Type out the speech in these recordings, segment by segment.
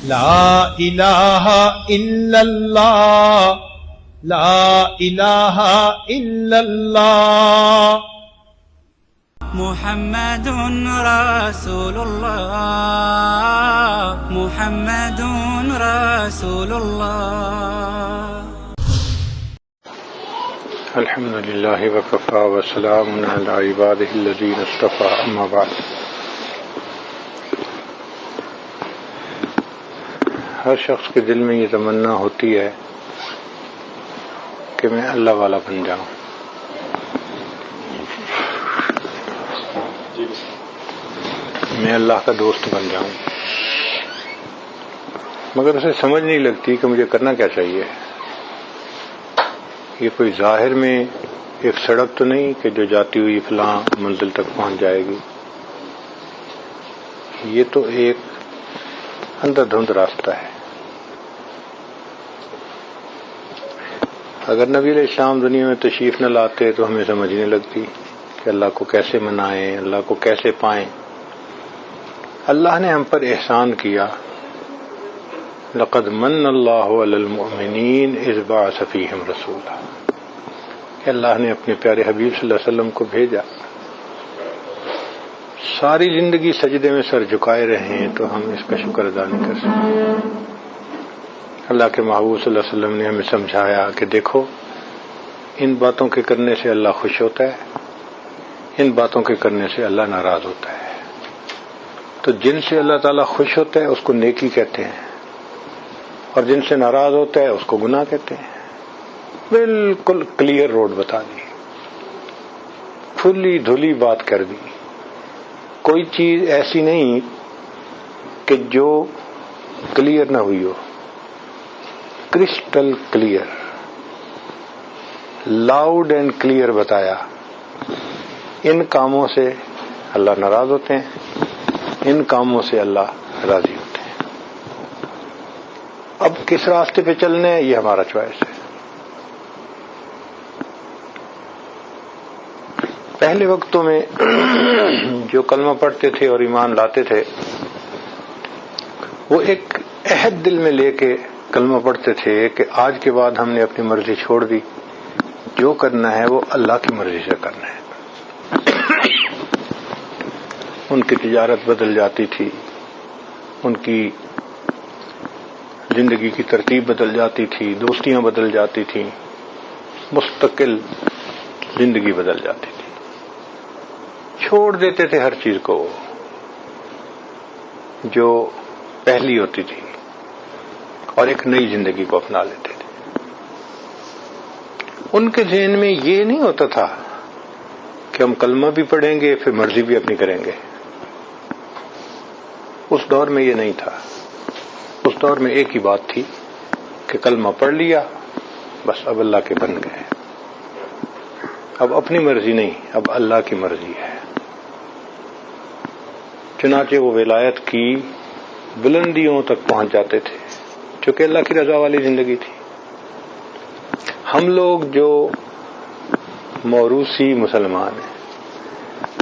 لا الہ الا اللہ لا الہ الا اللہ محمد رسول اللہ محمد رسول اللہ الحمد للہ وکفی وسلام علی عبادہ الذین اصطفی اما بعد۔ ہر شخص کے دل میں یہ تمنا ہوتی ہے کہ میں اللہ والا بن جاؤں، میں اللہ کا دوست بن جاؤں، مگر اسے سمجھ نہیں لگتی کہ مجھے کرنا کیا چاہیے۔ یہ کوئی ظاہر میں ایک سڑک تو نہیں کہ جو جاتی ہوئی فلاں منزل تک پہنچ جائے گی، یہ تو ایک اندھا دھند راستہ ہے۔ اگر نبی علیہ السلام دنیا میں تشریف نہ لاتے تو ہمیں سمجھ نہیں لگتی کہ اللہ کو کیسے منائیں، اللہ کو کیسے پائیں۔ اللہ نے ہم پر احسان کیا، لقد من اللہ علی المؤمنین اذ بعث فیہم رسولا، کہ اللہ نے اپنے پیارے حبیب صلی اللہ علیہ وسلم کو بھیجا۔ ساری زندگی سجدے میں سر جھکائے رہے ہیں تو ہم اس کا شکر ادا نہیں کر سکتے۔ اللہ کے محبوب صلی اللہ علیہ وسلم نے ہمیں سمجھایا کہ دیکھو، ان باتوں کے کرنے سے اللہ خوش ہوتا ہے، ان باتوں کے کرنے سے اللہ ناراض ہوتا ہے۔ تو جن سے اللہ تعالیٰ خوش ہوتا ہے اس کو نیکی کہتے ہیں، اور جن سے ناراض ہوتا ہے اس کو گناہ کہتے ہیں۔ بالکل کلیئر روڈ بتا دی، کھلی دھلی بات کر دی۔ کوئی چیز ایسی نہیں کہ جو کلیئر نہ ہوئی ہو، crystal clear, loud and clear بتایا۔ ان کاموں سے اللہ ناراض ہوتے ہیں، ان کاموں سے اللہ راضی ہوتے ہیں۔ اب کس راستے پہ چلنے ہیں یہ ہمارا چوائس ہے۔ پہلے وقتوں میں جو کلمہ پڑھتے تھے اور ایمان لاتے تھے، وہ ایک عہد دل میں لے کے کلمہ پڑھتے تھے کہ آج کے بعد ہم نے اپنی مرضی چھوڑ دی، جو کرنا ہے وہ اللہ کی مرضی سے کرنا ہے۔ ان کی تجارت بدل جاتی تھی، ان کی زندگی کی ترتیب بدل جاتی تھی، دوستیاں بدل جاتی تھیں، مستقل زندگی بدل جاتی تھی۔ چھوڑ دیتے تھے ہر چیز کو جو پہلی ہوتی تھی، اور ایک نئی زندگی کو اپنا لیتے تھے۔ ان کے ذہن میں یہ نہیں ہوتا تھا کہ ہم کلمہ بھی پڑھیں گے پھر مرضی بھی اپنی کریں گے۔ اس دور میں یہ نہیں تھا۔ اس دور میں ایک ہی بات تھی کہ کلمہ پڑھ لیا، بس اب اللہ کے بن گئے، اب اپنی مرضی نہیں، اب اللہ کی مرضی ہے۔ چنانچہ وہ ولایت کی بلندیوں تک پہنچ جاتے تھے، چونکہ اللہ کی رضا والی زندگی تھی۔ ہم لوگ جو موروثی مسلمان ہیں،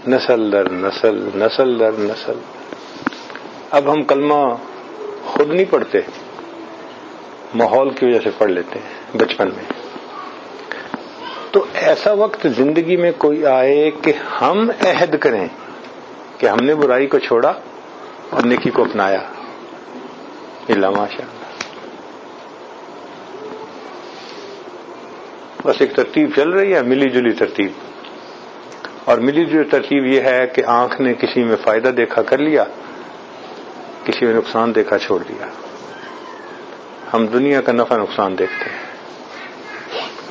نسل در نسل، نسل در نسل، اب ہم کلمہ خود نہیں پڑھتے، ماحول کی وجہ سے پڑھ لیتے ہیں بچپن میں۔ تو ایسا وقت زندگی میں کوئی آئے کہ ہم عہد کریں کہ ہم نے برائی کو چھوڑا اور نیکی کو اپنایا، الا ماشاء اللہ۔ بس ایک ترتیب چل رہی ہے، ملی جلی ترتیب، اور ملی جلی ترتیب یہ ہے کہ آنکھ نے کسی میں فائدہ دیکھا کر لیا، کسی میں نقصان دیکھا چھوڑ دیا۔ ہم دنیا کا نفع نقصان دیکھتے ہیں،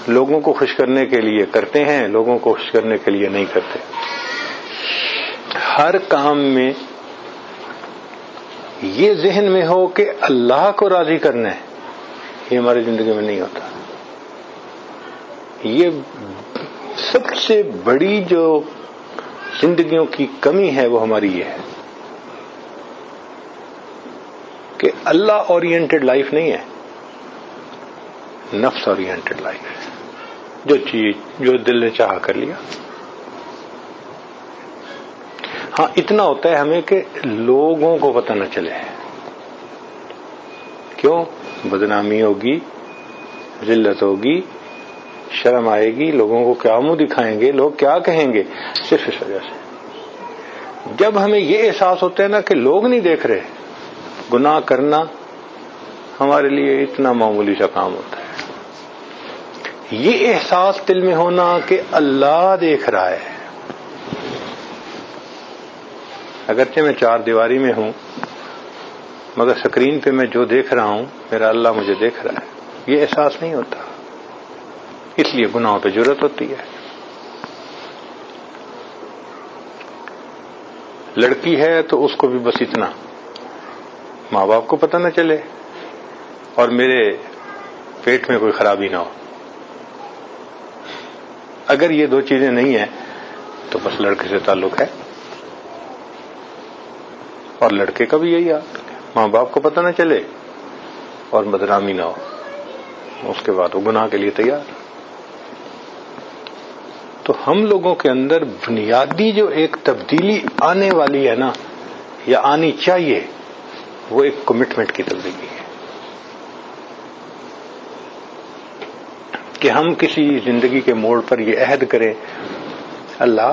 لوگوں کو خوش کرنے کے لیے کرتے ہیں، لوگوں کو خوش کرنے کے لیے نہیں کرتے۔ ہر کام میں یہ ذہن میں ہو کہ اللہ کو راضی کرنا ہے، یہ ہماری زندگی میں نہیں ہوتا۔ یہ سب سے بڑی جو زندگیوں کی کمی ہے وہ ہماری یہ ہے کہ اللہ اورینٹڈ لائف نہیں ہے، نفس اورینٹڈ لائف ہے۔ جو چیز جو دل نے چاہا کر لیا۔ ہاں اتنا ہوتا ہے ہمیں کہ لوگوں کو پتہ نہ چلے، کیوں؟ بدنامی ہوگی، ذلت ہوگی، شرم آئے گی، لوگوں کو کیا منہ دکھائیں گے، لوگ کیا کہیں گے، صرف اس وجہ سے۔ جب ہمیں یہ احساس ہوتا ہے نا کہ لوگ نہیں دیکھ رہے، گناہ کرنا ہمارے لیے اتنا معمولی سا کام ہوتا ہے۔ یہ احساس دل میں ہونا کہ اللہ دیکھ رہا ہے، اگرچہ میں چار دیواری میں ہوں مگر سکرین پہ میں جو دیکھ رہا ہوں میرا اللہ مجھے دیکھ رہا ہے، یہ احساس نہیں ہوتا، اس لیے گناہوں پہ جرأت ہوتی ہے۔ لڑکی ہے تو اس کو بھی بس اتنا، ماں باپ کو پتہ نہ چلے اور میرے پیٹ میں کوئی خرابی نہ ہو۔ اگر یہ دو چیزیں نہیں ہیں تو بس لڑکے سے تعلق ہے، اور لڑکے کا بھی یہی حال، ماں باپ کو پتہ نہ چلے اور بدنامی نہ ہو، اس کے بعد وہ گناہ کے لیے تیار۔ تو ہم لوگوں کے اندر بنیادی جو ایک تبدیلی آنے والی ہے نا، یا آنی چاہیے، وہ ایک کمٹمنٹ کی تبدیلی ہے کہ ہم کسی زندگی کے موڑ پر یہ عہد کریں، اللہ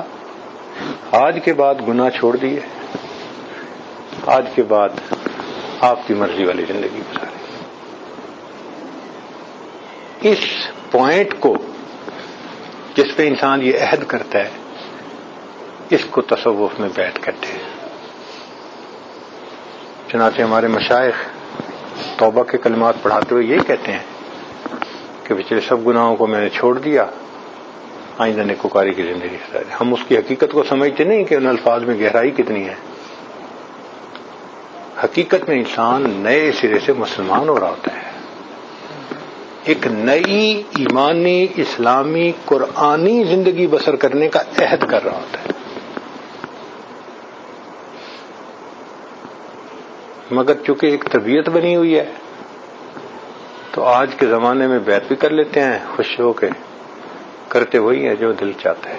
آج کے بعد گناہ چھوڑ دیے، آج کے بعد آپ کی مرضی والی زندگی گزاریں۔ اس پوائنٹ کو جس پہ انسان یہ عہد کرتا ہے، اس کو تصوف میں بیعت کہتے ہیں۔ چنانچہ ہمارے مشائخ توبہ کے کلمات پڑھاتے ہوئے یہی کہتے ہیں کہ پچھلے سب گناہوں کو میں نے چھوڑ دیا، آئندہ نیکوکاری کی زندگی گزاریں۔ ہم اس کی حقیقت کو سمجھتے نہیں کہ ان الفاظ میں گہرائی کتنی ہے۔ حقیقت میں انسان نئے سرے سے مسلمان ہو رہا ہوتا ہے، ایک نئی ایمانی اسلامی قرآنی زندگی بسر کرنے کا عہد کر رہا ہوتا ہے۔ مگر چونکہ ایک طبیعت بنی ہوئی ہے تو آج کے زمانے میں بیعت بھی کر لیتے ہیں، خوش ہو کے کرتے وہی ہیں جو دل چاہتا ہے۔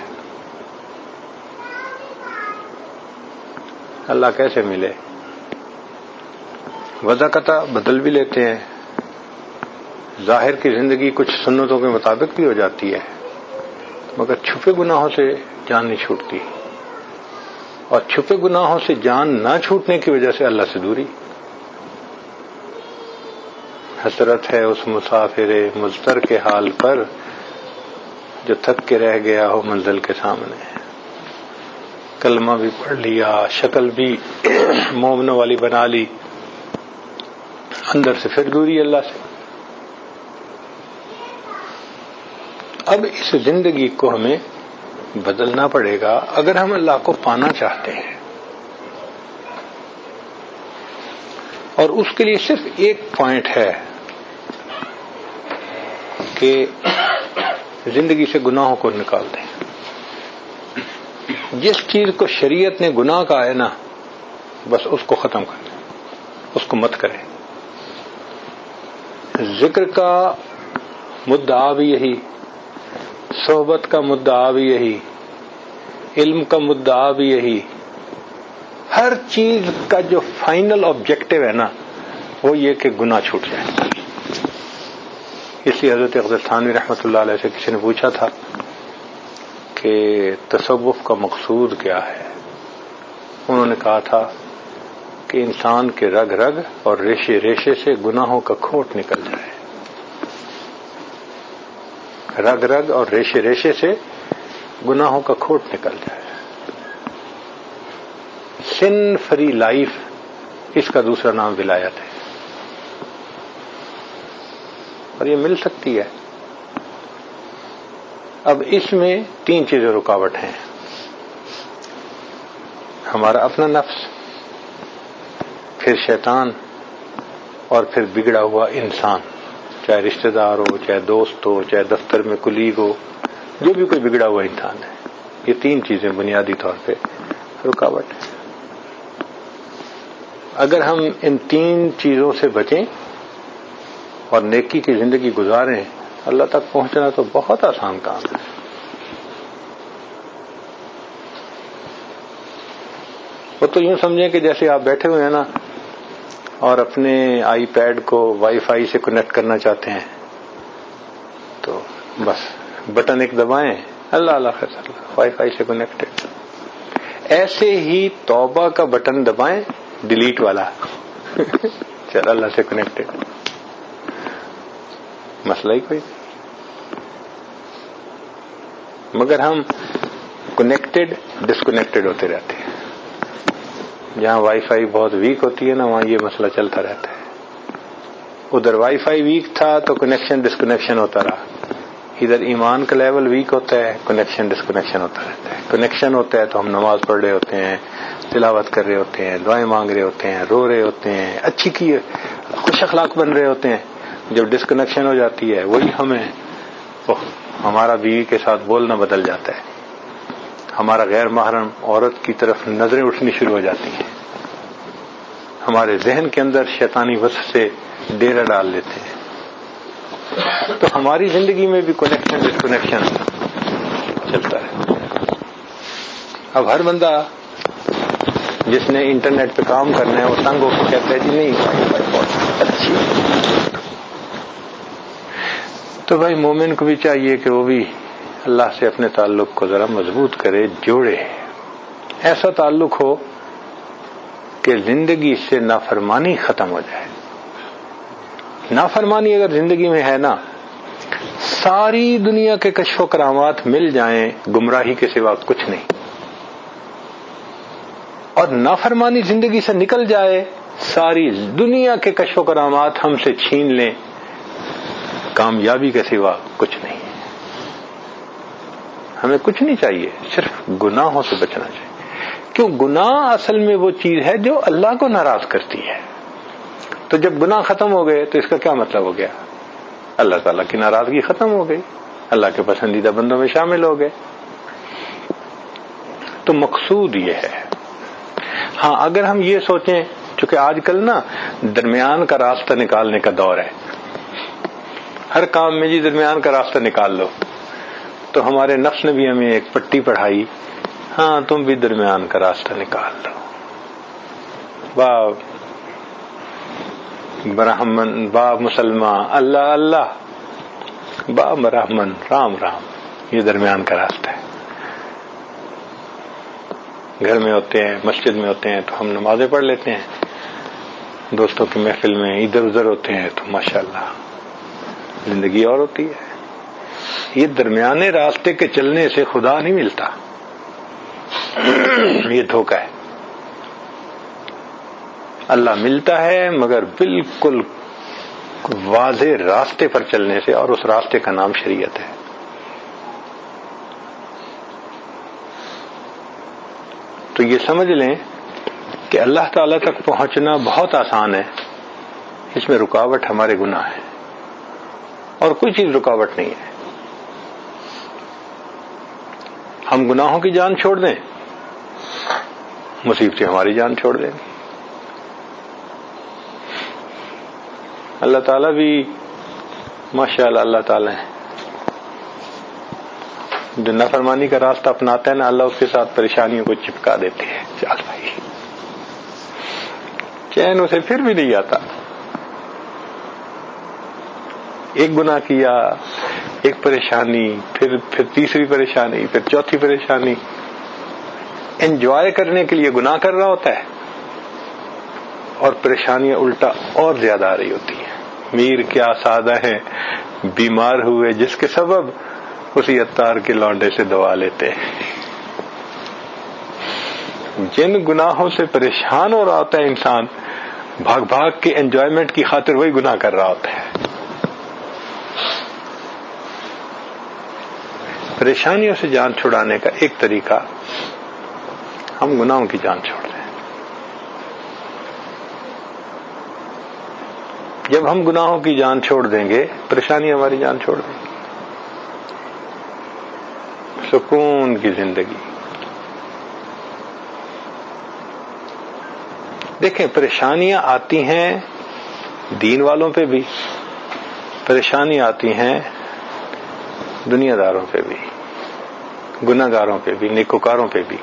اللہ کیسے ملے؟ وضاقتہ بدل بھی لیتے ہیں، ظاہر کی زندگی کچھ سنتوں کے مطابق بھی ہو جاتی ہے، مگر چھپے گناہوں سے جان نہیں چھوٹتی، اور چھپے گناہوں سے جان نہ چھوٹنے کی وجہ سے اللہ سے دوری۔ حسرت ہے اس مسافر مضطر کے حال پر جو تھک کے رہ گیا ہو منزل کے سامنے، کلمہ بھی پڑھ لیا، شکل بھی مومنوں والی بنا لی، اندر سے پھر دوری اللہ سے۔ اب اس زندگی کو ہمیں بدلنا پڑے گا اگر ہم اللہ کو پانا چاہتے ہیں، اور اس کے لیے صرف ایک پوائنٹ ہے کہ زندگی سے گناہوں کو نکال دیں۔ جس چیز کو شریعت نے گناہ کہا ہے نا، بس اس کو ختم کر دیں، اس کو مت کریں۔ ذکر کا مدعا بھی یہی، صحبت کا مدعا بھی یہی، علم کا مدعا بھی یہی، ہر چیز کا جو فائنل آبجیکٹو ہے نا وہ یہ کہ گناہ چھوٹ جائے۔ اس لیے حضرت اقدس تھانوی رحمۃ اللہ علیہ سے کسی نے پوچھا تھا کہ تصوف کا مقصود کیا ہے؟ انہوں نے کہا تھا کہ انسان کے رگ رگ اور ریشے ریشے سے گناہوں کا کھوٹ نکل جائے، رگ رگ اور ریشے ریشے سے گناہوں کا کھوٹ نکل جائے۔ سن فری لائف، اس کا دوسرا نام ولایت ہے، اور یہ مل سکتی ہے۔ اب اس میں تین چیزیں رکاوٹ ہیں، ہمارا اپنا نفس، پھر شیطان، اور پھر بگڑا ہوا انسان، چاہے رشتہ دار ہو، چاہے دوست ہو، چاہے دفتر میں کلیگ ہو، جو بھی کوئی بگڑا ہوا انسان ہے۔ یہ تین چیزیں بنیادی طور پہ رکاوٹ ہے۔ اگر ہم ان تین چیزوں سے بچیں اور نیکی کی زندگی گزاریں، اللہ تک پہنچنا تو بہت آسان کام ہے۔ وہ تو یوں سمجھیں کہ جیسے آپ بیٹھے ہوئے ہیں نا، اور اپنے آئی پیڈ کو وائی فائی سے کنیکٹ کرنا چاہتے ہیں تو بس بٹن ایک دبائیں، اللہ اللہ خیر اللہ، وائی فائی سے کنیکٹڈ. ایسے ہی توبہ کا بٹن دبائیں، ڈیلیٹ والا، چل اللہ سے کنیکٹڈ، مسئلہ ہی کوئی. مگر ہم کنیکٹڈ ڈسکنیکٹڈ ہوتے رہتے ہیں. جہاں وائی فائی بہت ویک ہوتی ہے نا، وہاں یہ مسئلہ چلتا رہتا ہے. ادھر وائی فائی ویک تھا تو کنیکشن ڈسکنیکشن ہوتا رہا، ادھر ایمان کا لیول ویک ہوتا ہے، کنیکشن ڈسکنیکشن ہوتا رہتا ہے. کنیکشن ہوتا ہے تو ہم نماز پڑھ رہے ہوتے ہیں، تلاوت کر رہے ہوتے ہیں، دعائیں مانگ رہے ہوتے ہیں، رو رہے ہوتے ہیں، اچھی کی خوش اخلاق بن رہے ہوتے ہیں. جب ڈسکنیکشن ہو جاتی ہے وہی ہمیں ہمارا بیوی کے ساتھ بولنا بدل جاتا ہے، ہمارا غیر محرم عورت کی طرف نظریں اٹھنی شروع ہو جاتی ہیں، ہمارے ذہن کے اندر شیطانی وسوسے ڈیرا ڈال لیتے ہیں. تو ہماری زندگی میں بھی کنیکشن ڈسکنیکشن چلتا ہے. اب ہر بندہ جس نے انٹرنیٹ پہ کام کرنا ہے وہ تنگ ہو کے کہتا ہے جی نہیں بہت اچھی. تو بھائی مومن کو بھی چاہیے کہ وہ بھی اللہ سے اپنے تعلق کو ذرا مضبوط کرے، جوڑے، ایسا تعلق ہو کہ زندگی سے نافرمانی ختم ہو جائے. نافرمانی اگر زندگی میں ہے نا، ساری دنیا کے کشف و کرامات مل جائیں، گمراہی کے سوا کچھ نہیں. اور نافرمانی زندگی سے نکل جائے، ساری دنیا کے کشف و کرامات ہم سے چھین لیں، کامیابی کے سوا کچھ نہیں. ہمیں کچھ نہیں چاہیے، صرف گناہوں سے بچنا چاہیے. کیوں؟ گناہ اصل میں وہ چیز ہے جو اللہ کو ناراض کرتی ہے. تو جب گناہ ختم ہو گئے تو اس کا کیا مطلب ہو گیا؟ اللہ تعالیٰ کی ناراضگی ختم ہو گئی، اللہ کے پسندیدہ بندوں میں شامل ہو گئے. تو مقصود یہ ہے. ہاں اگر ہم یہ سوچیں، چونکہ آج کل نا درمیان کا راستہ نکالنے کا دور ہے، ہر کام میں جی درمیان کا راستہ نکال لو، تو ہمارے نفس نے بھی ہمیں ایک پٹی پڑھائی، ہاں تم بھی درمیان کا راستہ نکال لو. باب برہمن، باب مسلمان اللہ اللہ، باب برہمن رام رام، یہ درمیان کا راستہ ہے. گھر میں ہوتے ہیں، مسجد میں ہوتے ہیں تو ہم نمازیں پڑھ لیتے ہیں، دوستوں کی محفل میں ادھر ادھر ہوتے ہیں تو ماشاءاللہ زندگی اور ہوتی ہے. یہ درمیانے راستے کے چلنے سے خدا نہیں ملتا، یہ دھوکہ ہے. اللہ ملتا ہے مگر بالکل واضح راستے پر چلنے سے، اور اس راستے کا نام شریعت ہے. تو یہ سمجھ لیں کہ اللہ تعالی تک پہنچنا بہت آسان ہے، اس میں رکاوٹ ہمارے گناہ ہے، اور کوئی چیز رکاوٹ نہیں ہے. ہم گناہوں کی جان چھوڑ دیں، مصیبتیں ہماری جان چھوڑ دیں. اللہ تعالیٰ بھی ماشاءاللہ اللہ تعالیٰ ہے، جو نافرمانی کا راستہ اپناتا ہے نا، اللہ اس کے ساتھ پریشانیوں کو چپکا دیتے ہیں. چل بھائی، چین اسے پھر بھی نہیں آتا. ایک گناہ کیا، ایک پریشانی، پھر تیسری پریشانی، پھر چوتھی پریشانی. انجوائے کرنے کے لیے گناہ کر رہا ہوتا ہے اور پریشانیاں الٹا اور زیادہ آ رہی ہوتی ہیں. میر کیا سادہ ہیں، بیمار ہوئے جس کے سبب اسی عطار کے لانڈے سے دوا لیتے ہیں. جن گناہوں سے پریشان ہو رہا ہوتا ہے انسان، بھاگ بھاگ کے انجوائمنٹ کی خاطر وہی گناہ کر رہا ہوتا ہے. پریشانیوں سے جان چھڑانے کا ایک طریقہ، ہم گناہوں کی جان چھوڑ دیں. جب ہم گناہوں کی جان چھوڑ دیں گے، پریشانی ہماری جان چھوڑ دیں گی. سکون کی زندگی. دیکھیں پریشانیاں آتی ہیں دین والوں پہ بھی، پریشانی آتی ہیں دنیا داروں پہ بھی، گناہ گاروں پہ بھی، نیکوکاروں پہ بھی،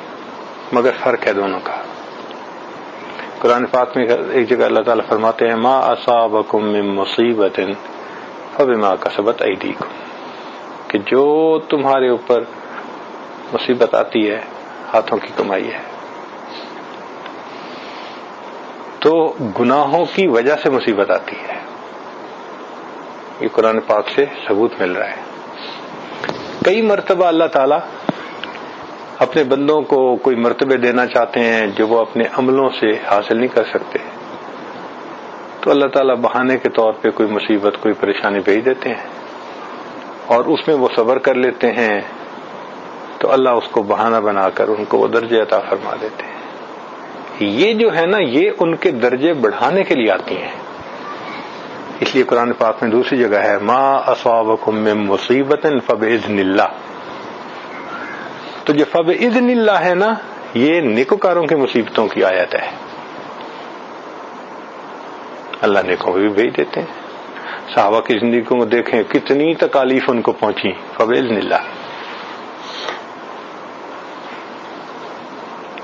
مگر فرق ہے دونوں کا. قرآن پاک میں ایک جگہ اللہ تعالیٰ فرماتے ہیں ما اصابکم من مصیبت فبما کسبت ایدیکم، کہ جو تمہارے اوپر مصیبت آتی ہے ہاتھوں کی کمائی ہے. تو گناہوں کی وجہ سے مصیبت آتی ہے، یہ قرآن پاک سے ثبوت مل رہا ہے. کئی مرتبہ اللہ تعالیٰ اپنے بندوں کو کوئی مرتبے دینا چاہتے ہیں جو وہ اپنے عملوں سے حاصل نہیں کر سکتے، تو اللہ تعالیٰ بہانے کے طور پہ کوئی مصیبت کوئی پریشانی بھیج دیتے ہیں اور اس میں وہ صبر کر لیتے ہیں، تو اللہ اس کو بہانہ بنا کر ان کو وہ درجے عطا فرما دیتے ہیں. یہ جو ہے نا یہ ان کے درجے بڑھانے کے لیے آتی ہیں. اس لیے قرآن پاک میں دوسری جگہ ہے ما اصابکم من مصیبت فباذن اللہ. تو جو فباذن اللہ ہے نا یہ نیکوکاروں کی مصیبتوں کی آیت ہے. اللہ نیکوں کو بھی بھیج دیتے ہیں. صحابہ کی زندگی کو دیکھیں کتنی تکالیف ان کو پہنچی، فباذن اللہ.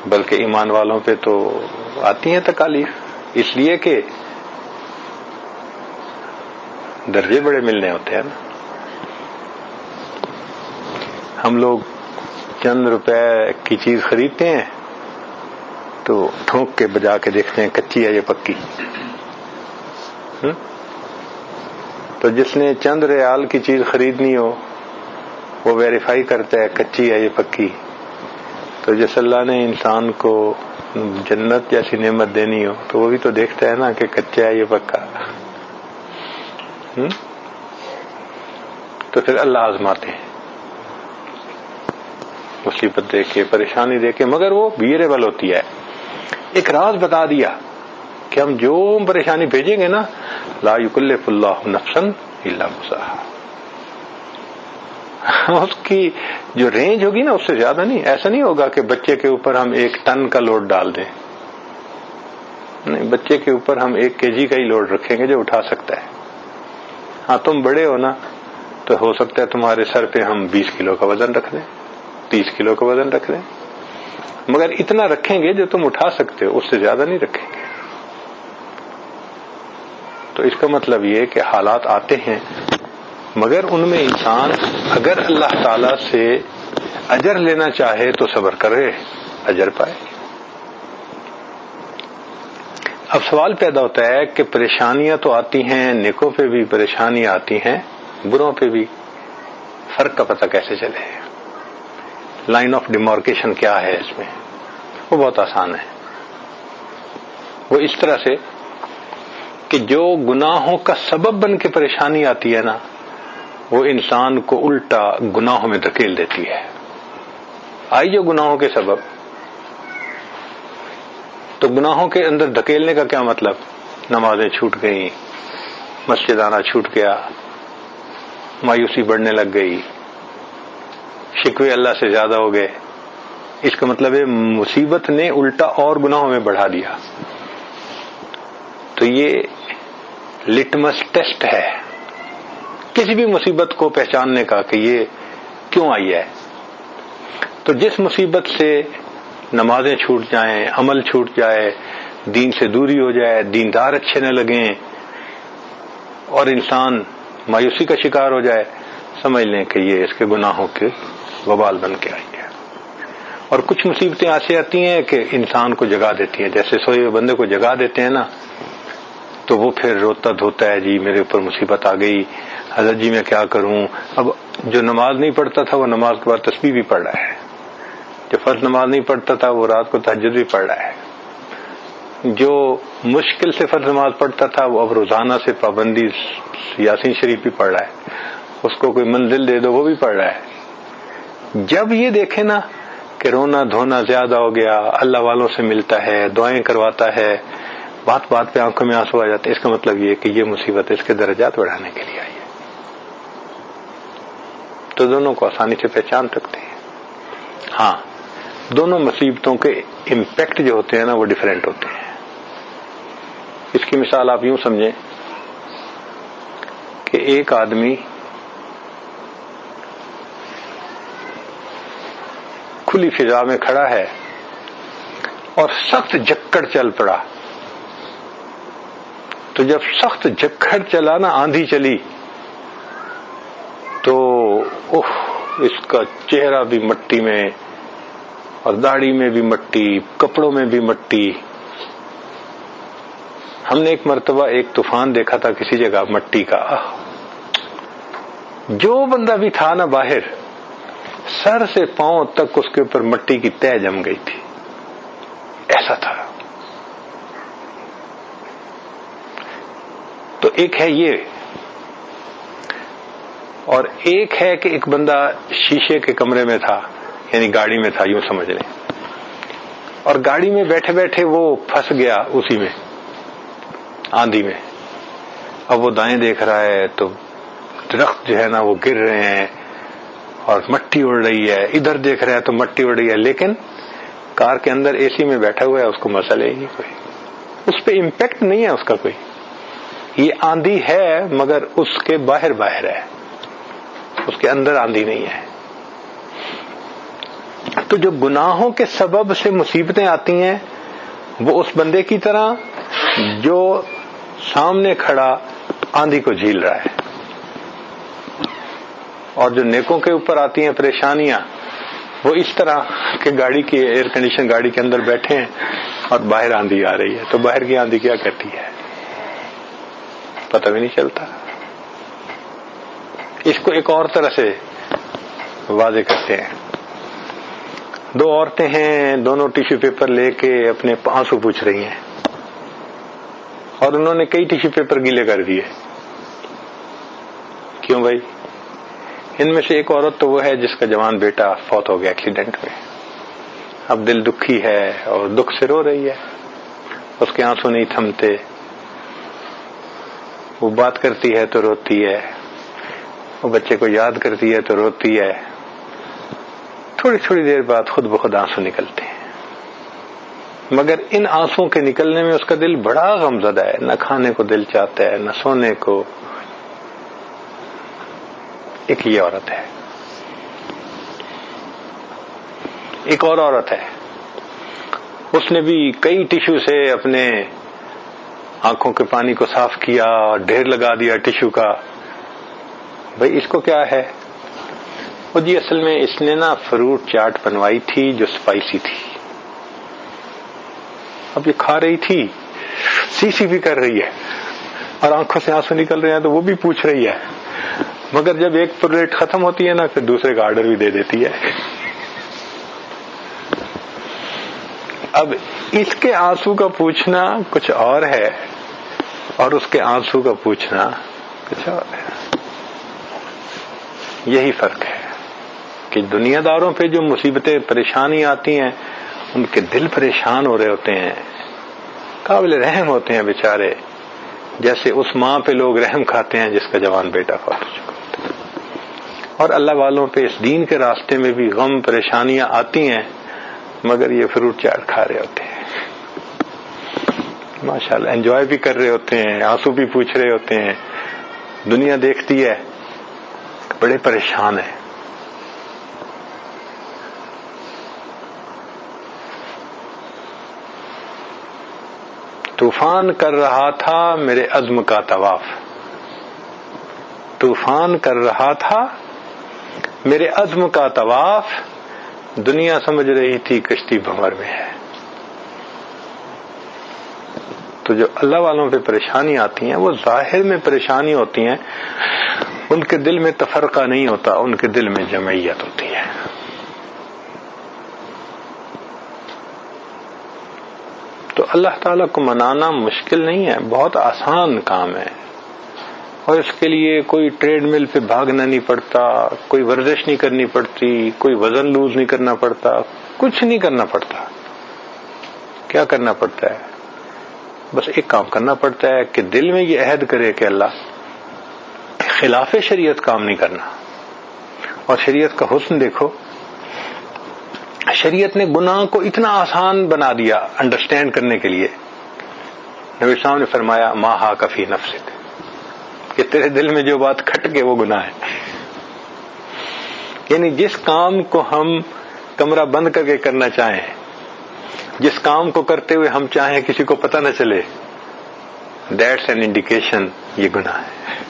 بلکہ ایمان والوں پہ تو آتی ہیں تکالیف، اس لیے کہ درجے بڑے ملنے ہوتے ہیں نا. ہم لوگ چند روپے کی چیز خریدتے ہیں تو ٹھونک کے بجا کے دیکھتے ہیں کچی ہے یہ پکی. تو جس نے چند ریال کی چیز خریدنی ہو وہ ویریفائی کرتا ہے کچی ہے یہ پکی. تو جس اللہ نے انسان کو جنت جیسی نعمت دینی ہو تو وہ بھی تو دیکھتا ہے نا کہ کچا ہے یہ پکا. تو پھر اللہ آزماتے ہیں مصیبت دے کے پریشانی دے کے، مگر وہ بیئریبل ہوتی ہے. ایک راز بتا دیا کہ ہم جو پریشانی بھیجیں گے نا لا یکلف اللہ نفسا الا وسعها، اس کی جو رینج ہوگی نا اس سے زیادہ نہیں. ایسا نہیں ہوگا کہ بچے کے اوپر ہم 1 ٹن کا لوڈ ڈال دیں، نہیں، بچے کے اوپر ہم 1 kg کا ہی لوڈ رکھیں گے جو اٹھا سکتا ہے. ہاں تم بڑے ہو نا تو ہو سکتا ہے تمہارے سر پہ ہم 20 کلو کا وزن رکھ دیں، 30 کلو کا وزن رکھ دیں، مگر اتنا رکھیں گے جو تم اٹھا سکتے ہو، اس سے زیادہ نہیں رکھیں گے. تو اس کا مطلب یہ کہ حالات آتے ہیں مگر ان میں انسان اگر اللہ تعالی سے اجر لینا چاہے تو صبر کرے، اجر پائے. اب سوال پیدا ہوتا ہے کہ پریشانیاں تو آتی ہیں، نیکوں پہ بھی پریشانیاں آتی ہیں، بروں پہ بھی، فرق کا پتہ کیسے چلے؟ لائن آف ڈیمارکیشن کیا ہے اس میں؟ وہ بہت آسان ہے. وہ اس طرح سے کہ جو گناہوں کا سبب بن کے پریشانی آتی ہے نا وہ انسان کو الٹا گناہوں میں دھکیل دیتی ہے. آئی جو گناہوں کے سبب، تو گناہوں کے اندر دھکیلنے کا کیا مطلب؟ نمازیں چھوٹ گئیں، مسجد آنا چھوٹ گیا، مایوسی بڑھنے لگ گئی، شکوے اللہ سے زیادہ ہو گئے. اس کا مطلب ہے مصیبت نے الٹا اور گناہوں میں بڑھا دیا. تو یہ لٹمس ٹیسٹ ہے کسی بھی مصیبت کو پہچاننے کا کہ یہ کیوں آئی ہے. تو جس مصیبت سے نمازیں چھوٹ جائیں، عمل چھوٹ جائے، دین سے دوری ہو جائے، دیندار اچھے نہ لگیں اور انسان مایوسی کا شکار ہو جائے، سمجھ لیں کہ یہ اس کے گناہوں کے وبال بن کے آئی ہے. اور کچھ مصیبتیں ایسی آتی ہیں کہ انسان کو جگا دیتی ہیں، جیسے سوئے ہوئے بندے کو جگا دیتے ہیں نا تو وہ پھر روتا دھوتا ہے، جی میرے اوپر مصیبت آ گئی، حضرت جی میں کیا کروں. اب جو نماز نہیں پڑھتا تھا وہ نماز کے بعد تسبیح بھی پڑھ رہا ہے، جو فرض نماز نہیں پڑھتا تھا وہ رات کو تہجد بھی پڑھ رہا ہے، جو مشکل سے فرض نماز پڑھتا تھا وہ اب روزانہ سے پابندی یاسین شریف بھی پڑھ رہا ہے، اس کو کوئی منزل دے دو وہ بھی پڑھ رہا ہے. جب یہ دیکھے نا کہ رونا دھونا زیادہ ہو گیا، اللہ والوں سے ملتا ہے، دعائیں کرواتا ہے، بات بات پہ آنکھوں میں آنسو آ جاتے ہیں، اس کا مطلب یہ کہ یہ مصیبت اس کے درجات بڑھانے کے لیے آئی ہے. تو دونوں کو آسانی سے پہچان سکتے ہیں. ہاں دونوں مصیبتوں کے امپیکٹ جو ہوتے ہیں نا وہ ڈیفرنٹ ہوتے ہیں. اس کی مثال آپ یوں سمجھیں کہ ایک آدمی کھلی فضا میں کھڑا ہے اور سخت جکڑ چل پڑا تو جب سخت جھکڑ چلا نا، آندھی چلی، تو اس کا چہرہ بھی مٹی میں اور داڑھی میں بھی مٹی، کپڑوں میں بھی مٹی. ہم نے ایک مرتبہ ایک طوفان دیکھا تھا کسی جگہ مٹی کا، جو بندہ بھی تھا نا باہر، سر سے پاؤں تک اس کے اوپر مٹی کی تہ جم گئی تھی، ایسا تھا. تو ایک ہے یہ، اور ایک ہے کہ ایک بندہ شیشے کے کمرے میں تھا، یعنی گاڑی میں تھا، یوں سمجھ لیں، اور گاڑی میں بیٹھے بیٹھے وہ پھنس گیا اسی میں، آندھی میں. اب وہ دائیں دیکھ رہا ہے تو درخت جو ہے نا وہ گر رہے ہیں اور مٹی اڑ رہی ہے، ادھر دیکھ رہا ہے تو مٹی اڑ رہی ہے، لیکن کار کے اندر اے سی میں بیٹھا ہوا ہے، اس کو مسئلہ ہی نہیں کوئی، اس پہ امپیکٹ نہیں ہے اس کا کوئی. یہ آندھی ہے مگر اس کے باہر باہر ہے، اس کے اندر آندھی نہیں ہے. تو جو گناہوں کے سبب سے مصیبتیں آتی ہیں وہ اس بندے کی طرح جو سامنے کھڑا آندھی کو جھیل رہا ہے، اور جو نیکوں کے اوپر آتی ہیں پریشانیاں وہ اس طرح کہ گاڑی کی ایئر کنڈیشن گاڑی کے اندر بیٹھے ہیں اور باہر آندھی آ رہی ہے. تو باہر کی آندھی کیا کہتی ہے پتہ بھی نہیں چلتا. اس کو ایک اور طرح سے واضح کرتے ہیں. دو عورتیں ہیں، دونوں ٹیشو پیپر لے کے اپنے آنسو پوچھ رہی ہیں، اور انہوں نے کئی ٹیشو پیپر گیلے کر دیے. کیوں بھائی؟ ان میں سے ایک عورت تو وہ ہے جس کا جوان بیٹا فوت ہو گیا ایکسیڈنٹ میں، اب دل دکھی ہے اور دکھ سے رو رہی ہے، اس کے آنسو نہیں تھمتے، وہ بات کرتی ہے تو روتی ہے، وہ بچے کو یاد کرتی ہے تو روتی ہے، تھوڑی تھوڑی دیر بعد خود بخود آنسو نکلتے ہیں. مگر ان آنسوؤں کے نکلنے میں اس کا دل بڑا غمزدہ ہے، نہ کھانے کو دل چاہتا ہے نہ سونے کو. ایک یہ عورت ہے. ایک اور عورت ہے، اس نے بھی کئی ٹیشو سے اپنے آنکھوں کے پانی کو صاف کیا اور ڈھیر لگا دیا ٹیشو کا. بھئی اس کو کیا ہے؟ وہ جی اصل میں اس نے نا فروٹ چاٹ بنوائی تھی جو اسپائسی تھی، اب یہ کھا رہی تھی، سی بھی کر رہی ہے اور آنکھوں سے آنسو نکل رہے ہیں تو وہ بھی پوچھ رہی ہے، مگر جب ایک پلیٹ ختم ہوتی ہے نا پھر دوسرے کا آرڈر بھی دے دیتی ہے. اب اس کے آنسو کا پوچھنا کچھ اور ہے اور اس کے آنسو کا پوچھنا کچھ اور ہے. یہی فرق ہے کہ دنیا داروں پہ جو مصیبتیں پریشانی آتی ہیں ان کے دل پریشان ہو رہے ہوتے ہیں، قابل رحم ہوتے ہیں بیچارے، جیسے اس ماں پہ لوگ رحم کھاتے ہیں جس کا جوان بیٹا فوت ہو چکا ہوتا ہے. اور اللہ والوں پہ اس دین کے راستے میں بھی غم پریشانیاں آتی ہیں مگر یہ فروٹ چاٹ کھا رہے ہوتے ہیں، ماشاءاللہ انجوائے بھی کر رہے ہوتے ہیں، آنسو بھی پوچھ رہے ہوتے ہیں. دنیا دیکھتی ہے بڑے پریشان ہیں. طوفان کر رہا تھا میرے عزم کا طواف، طوفان کر رہا تھا میرے عزم کا طواف، دنیا سمجھ رہی تھی کشتی بھنور میں ہے. تو جو اللہ والوں پہ پریشانی آتی ہیں وہ ظاہر میں پریشانی ہوتی ہیں، ان کے دل میں تفرقہ نہیں ہوتا، ان کے دل میں جمعیت ہوتی ہے. تو اللہ تعالیٰ کو منانا مشکل نہیں ہے، بہت آسان کام ہے، اور اس کے لیے کوئی ٹریڈ مل پہ بھاگنا نہیں پڑتا، کوئی ورزش نہیں کرنی پڑتی، کوئی وزن لوز نہیں کرنا پڑتا، کچھ نہیں کرنا پڑتا. کیا کرنا پڑتا ہے؟ بس ایک کام کرنا پڑتا ہے کہ دل میں یہ عہد کرے کہ اللہ خلاف شریعت کام نہیں کرنا. اور شریعت کا حسن دیکھو، شریعت نے گناہ کو اتنا آسان بنا دیا انڈرسٹینڈ کرنے کے لیے. نبی صاحب نے فرمایا ما حاک فی نفسک، کہ تیرے دل میں جو بات کھٹ کے وہ گناہ ہے. یعنی جس کام کو ہم کمرہ بند کر کے کرنا چاہیں، جس کام کو کرتے ہوئے ہم چاہیں کسی کو پتہ نہ چلے، دیٹس این انڈیکیشن یہ گناہ ہے.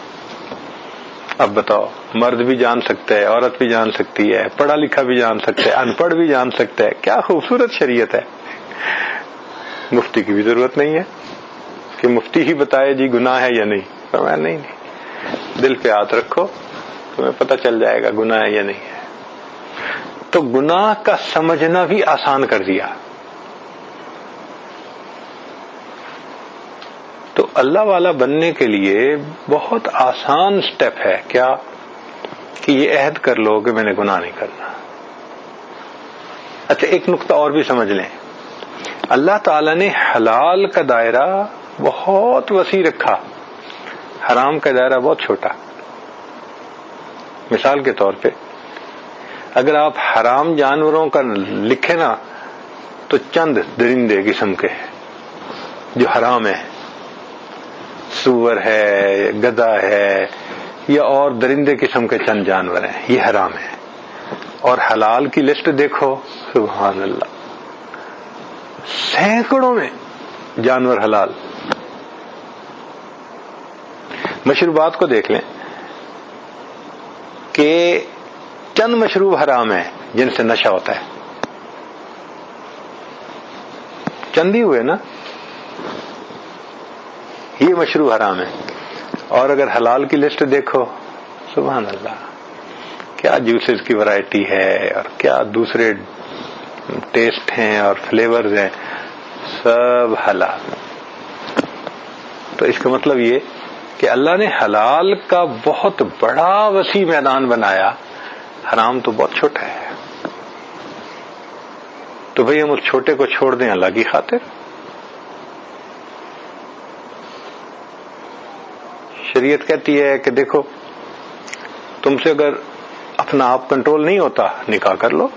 اب بتاؤ، مرد بھی جان سکتا ہے، عورت بھی جان سکتی ہے، پڑھا لکھا بھی جان سکتا ہے، ان پڑھ بھی جان سکتا ہے. کیا خوبصورت شریعت ہے. مفتی کی بھی ضرورت نہیں ہے کہ مفتی ہی بتائے جی گناہ ہے یا نہیں. فرمایا نہیں، دل پہ ہاتھ رکھو، تمہیں پتہ چل جائے گا گناہ ہے یا نہیں ہے. تو گناہ کا سمجھنا بھی آسان کر دیا. تو اللہ والا بننے کے لیے بہت آسان سٹیپ ہے کیا کہ یہ عہد کر لو کہ میں نے گناہ نہیں کرنا. اچھا، ایک نقطہ اور بھی سمجھ لیں. اللہ تعالی نے حلال کا دائرہ بہت وسیع رکھا، حرام کا دائرہ بہت چھوٹا. مثال کے طور پہ اگر آپ حرام جانوروں کا لکھیں نا تو چند درندے قسم کے جو حرام ہے، سور ہے، گدھا ہے، یا اور درندے قسم کے چند جانور ہیں، یہ حرام ہے. اور حلال کی لسٹ دیکھو، سبحان اللہ، سینکڑوں میں جانور حلال. مشروبات کو دیکھ لیں کہ چند مشروب حرام ہیں جن سے نشہ ہوتا ہے. چند ہی ہوئے نا، یہ مشروب حرام ہے. اور اگر حلال کی لسٹ دیکھو، سبحان اللہ، کیا جوسز کی ورائٹی ہے اور کیا دوسرے ٹیسٹ ہیں اور فلیورز ہیں، سب حلال. تو اس کا مطلب یہ کہ اللہ نے حلال کا بہت بڑا وسیع میدان بنایا، حرام تو بہت چھوٹا ہے. تو بھئی ہم اس چھوٹے کو چھوڑ دیں اللہ کی خاطر؟ شریعت کہتی ہے کہ دیکھو، تم سے اگر اپنا آپ کنٹرول نہیں ہوتا، نکاح کر لو.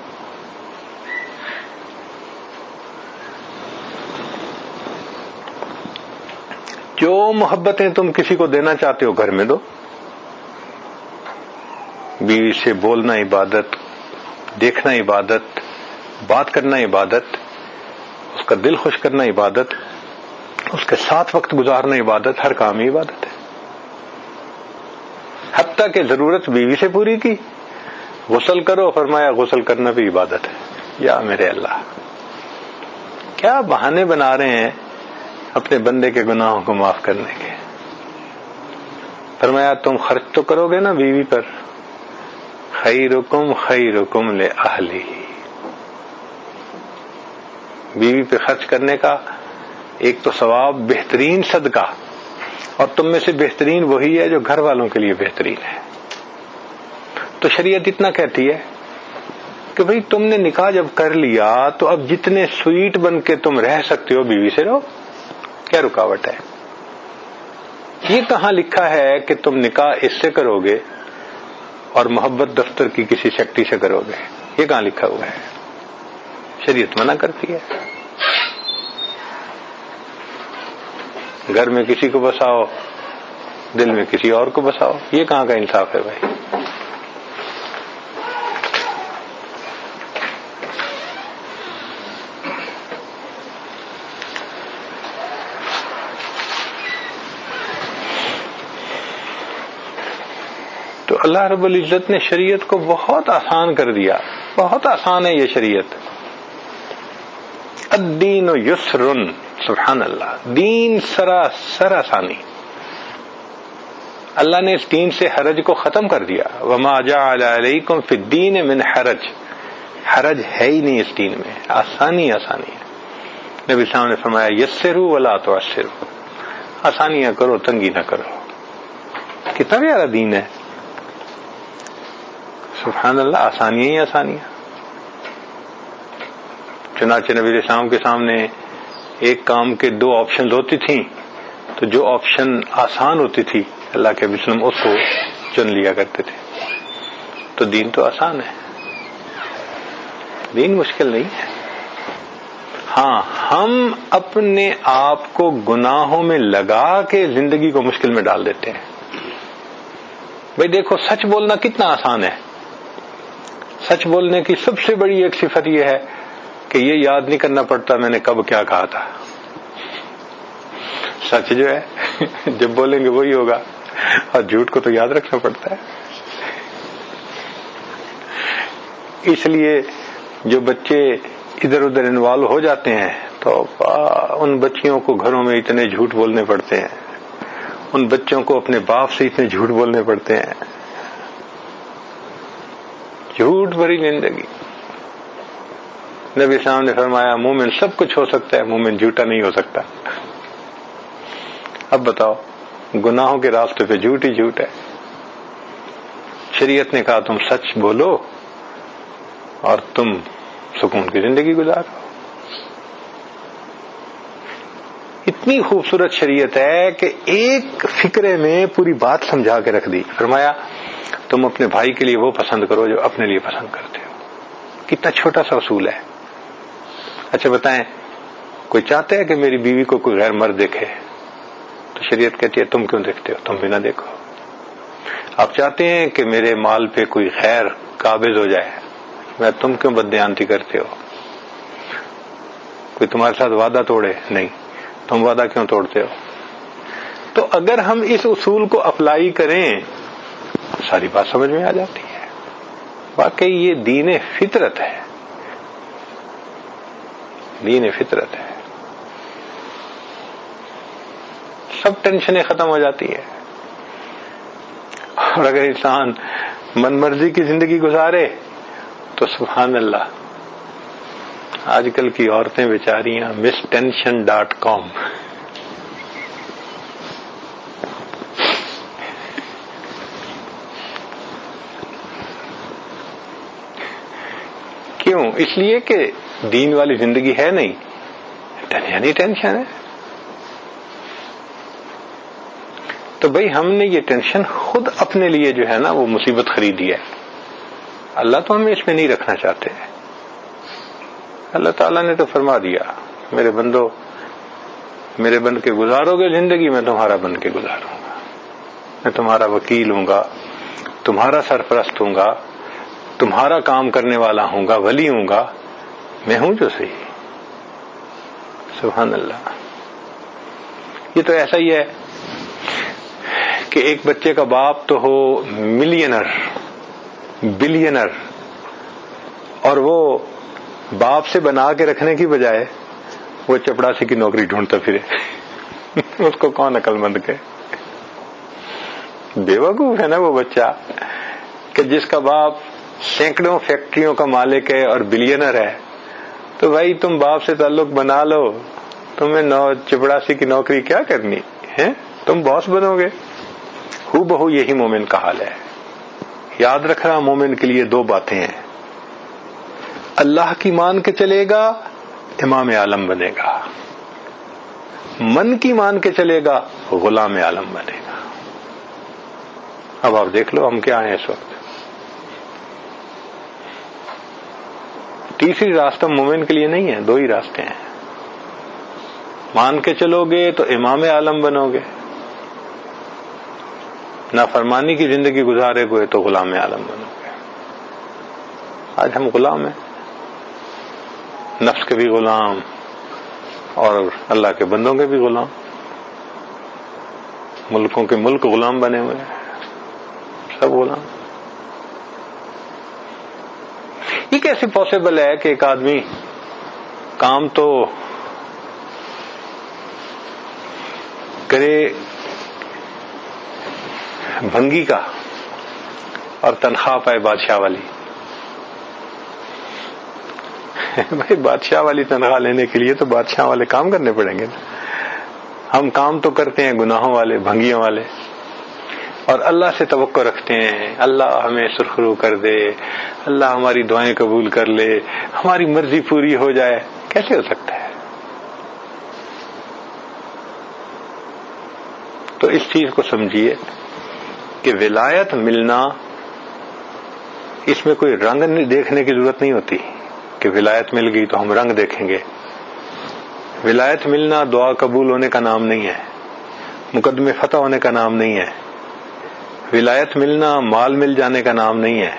جو محبتیں تم کسی کو دینا چاہتے ہو گھر میں دو. بیوی سے بولنا عبادت، دیکھنا عبادت، بات کرنا عبادت، اس کا دل خوش کرنا عبادت، اس کے ساتھ وقت گزارنا عبادت، ہر کام ہی عبادت ہے. حتیٰ کہ ضرورت بیوی سے پوری کی، غسل کرو، فرمایا غسل کرنا بھی عبادت ہے. یا میرے اللہ، کیا بہانے بنا رہے ہیں اپنے بندے کے گناہوں کو معاف کرنے کے. فرمایا تم خرچ تو کرو گے نا بیوی پر، خیرکم خیرکم لأہلہ. بیوی پہ خرچ کرنے کا ایک تو ثواب، بہترین صدقہ، اور تم میں سے بہترین وہی ہے جو گھر والوں کے لیے بہترین ہے. تو شریعت اتنا کہتی ہے کہ بھئی تم نے نکاح جب کر لیا تو اب جتنے سویٹ بن کے تم رہ سکتے ہو بیوی سے رہو. کیا رکاوٹ ہے؟ یہ کہاں لکھا ہے کہ تم نکاح اس سے کرو گے اور محبت دفتر کی کسی سیکٹری سے کرو گے؟ یہ کہاں لکھا ہوا ہے؟ شریعت منع کرتی ہے. گھر میں کسی کو بساؤ، دل میں کسی اور کو بساؤ. یہ کہاں کا انصاف ہے بھائی؟ تو اللہ رب العزت نے شریعت کو بہت آسان کر دیا. بہت آسان ہے یہ شریعت. الدین یسر، سبحان اللہ، دین سراسر آسانی. اللہ نے اس دین سے حرج کو ختم کر دیا. وما جعل علیکم فی الدین من حرج، حرج ہے ہی نہیں اس دین میں، آسانی آسانی ہے. نبی صاحب نے فرمایا یسروا ولا تعسروا، آسانیاں کرو، تنگی نہ کرو. کتنا پیارا دین ہے، سبحان اللہ، آسانیاں ہی آسانیاں. چنانچہ نبی علیہ السلام کے سامنے ایک کام کے دو آپشنز ہوتی تھیں، تو جو آپشن آسان ہوتی تھی اللہ کے وسلم اس کو چن لیا کرتے تھے. تو دین تو آسان ہے، دین مشکل نہیں ہے. ہاں، ہم اپنے آپ کو گناہوں میں لگا کے زندگی کو مشکل میں ڈال دیتے ہیں. بھئی دیکھو، سچ بولنا کتنا آسان ہے. سچ بولنے کی سب سے بڑی ایک صفت یہ ہے کہ یہ یاد نہیں کرنا پڑتا میں نے کب کیا کہا تھا. سچ جو ہے جب بولیں گے وہی ہوگا، اور جھوٹ کو تو یاد رکھنا پڑتا ہے. اس لیے جو بچے ادھر ادھر انوالو ہو جاتے ہیں تو ان بچیوں کو گھروں میں اتنے جھوٹ بولنے پڑتے ہیں، ان بچوں کو اپنے باپ سے اتنے جھوٹ بولنے پڑتے ہیں. جھوٹ بھری زندگی. نبی صاحب نے فرمایا مومن سب کچھ ہو سکتا ہے، مومن جھوٹا نہیں ہو سکتا. اب بتاؤ، گناہوں کے راستے پہ جھوٹ ہی جھوٹ ہے. شریعت نے کہا تم سچ بولو اور تم سکون کی زندگی گزارو. اتنی خوبصورت شریعت ہے کہ ایک فکرے میں پوری بات سمجھا کے رکھ دی. فرمایا تم اپنے بھائی کے لیے وہ پسند کرو جو اپنے لیے پسند کرتے ہو. کتنا چھوٹا سا اصول ہے. اچھا بتائیں، کوئی چاہتا ہے کہ میری بیوی کو کوئی غیر مرد دیکھے؟ تو شریعت کہتی ہے تم کیوں دیکھتے ہو، تم بھی نہ دیکھو. آپ چاہتے ہیں کہ میرے مال پہ کوئی خیر قابض ہو جائے، میں تم کیوں بددیانتی کرتے ہو؟ کوئی تمہارے ساتھ وعدہ توڑے، نہیں، تم وعدہ کیوں توڑتے ہو؟ تو اگر ہم اس اصول کو اپلائی کریں ساری بات سمجھ میں آ جاتی ہے. واقعی یہ دین فطرت ہے، دین فطرت ہے. سب ٹینشنیں ختم ہو جاتی ہیں. اور اگر انسان من مرضی کی زندگی گزارے تو سبحان اللہ. آج کل کی عورتیں بیچاریاں mistension.com کیوں؟ اس لیے کہ دین والی زندگی ہے نہیں، ٹینشن ہی ٹینشن ہے. تو بھئی ہم نے یہ ٹینشن خود اپنے لیے جو ہے نا وہ مصیبت خریدی ہے. اللہ تو ہمیں اس میں نہیں رکھنا چاہتے. اللہ تعالیٰ نے تو فرما دیا میرے بندو میرے بن کے گزارو گے زندگی، میں تمہارا بن کے گزاروں گا. میں تمہارا وکیل ہوں گا، تمہارا سرپرست ہوں گا، تمہارا کام کرنے والا ہوں گا، ولی ہوں گا. میں ہوں جو صحیح. سبحان اللہ. یہ تو ایسا ہی ہے کہ ایک بچے کا باپ تو ہو ملینر، بلینر، اور وہ باپ سے بنا کے رکھنے کی بجائے وہ چپڑاسی کی نوکری ڈھونڈتا پھرے. اس کو کون عقل مند کہے؟ بیوقوف ہے نا وہ بچہ کہ جس کا باپ سینکڑوں فیکٹریوں کا مالک ہے اور بلینر ہے. تو بھائی تم باپ سے تعلق بنا لو، تمہیں چپڑاسی کی نوکری کیا کرنی ہے، تم باس بنو گے. ہو بہو یہی مومن کا حال ہے. یاد رکھنا مومن کے لیے دو باتیں ہیں، اللہ کی مان کے چلے گا امام عالم بنے گا، من کی مان کے چلے گا غلام عالم بنے گا. اب آپ دیکھ لو ہم کیا ہیں اس وقت. تیسری راستہ مومن کے لیے نہیں ہے، دو ہی راستے ہیں. مان کے چلو گے تو امام عالم بنو گے، نافرمانی کی زندگی گزارے ہوئے تو غلام عالم بنو گے. آج ہم غلام ہیں، نفس کے بھی غلام اور اللہ کے بندوں کے بھی غلام. ملکوں کے ملک غلام بنے ہوئے ہیں، سب غلام. یہ کیسے پاسبل ہے کہ ایک آدمی کام تو کرے بھنگی کا اور تنخواہ پائے بادشاہ والی؟ بھائی بادشاہ والی تنخواہ لینے کے لیے تو بادشاہ والے کام کرنے پڑیں گے. ہم کام تو کرتے ہیں گناہوں والے، بھنگیوں والے، اور اللہ سے توقع رکھتے ہیں اللہ ہمیں سرخرو کر دے، اللہ ہماری دعائیں قبول کر لے، ہماری مرضی پوری ہو جائے. کیسے ہو سکتا ہے؟ تو اس چیز کو سمجھیے کہ ولایت ملنا، اس میں کوئی رنگ دیکھنے کی ضرورت نہیں ہوتی کہ ولایت مل گئی تو ہم رنگ دیکھیں گے. ولایت ملنا دعا قبول ہونے کا نام نہیں ہے، مقدمے فتح ہونے کا نام نہیں ہے. ولایت ملنا مال مل جانے کا نام نہیں ہے.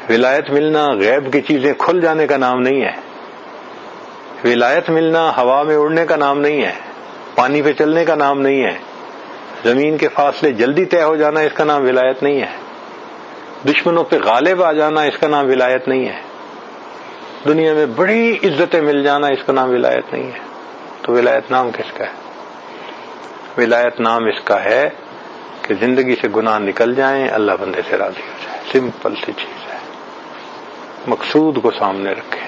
ولایت ملنا غیب کی چیزیں کھل جانے کا نام نہیں ہے. ولایت ملنا ہوا میں اڑنے کا نام نہیں ہے. پانی پہ چلنے کا نام نہیں ہے، زمین کے فاصلے جلدی طے ہو جانا اس کا نام ولایت نہیں ہے، دشمنوں پہ غالب آ جانا اس کا نام ولایت نہیں ہے، دنیا میں بڑی عزتیں مل جانا اس کا نام ولایت نہیں ہے۔ تو ولایت نام کس کا ہے؟ ولایت نام اس کا ہے کہ زندگی سے گناہ نکل جائیں، اللہ بندے سے راضی ہو جائے، سمپل سی چیز ہے، مقصود کو سامنے رکھیں۔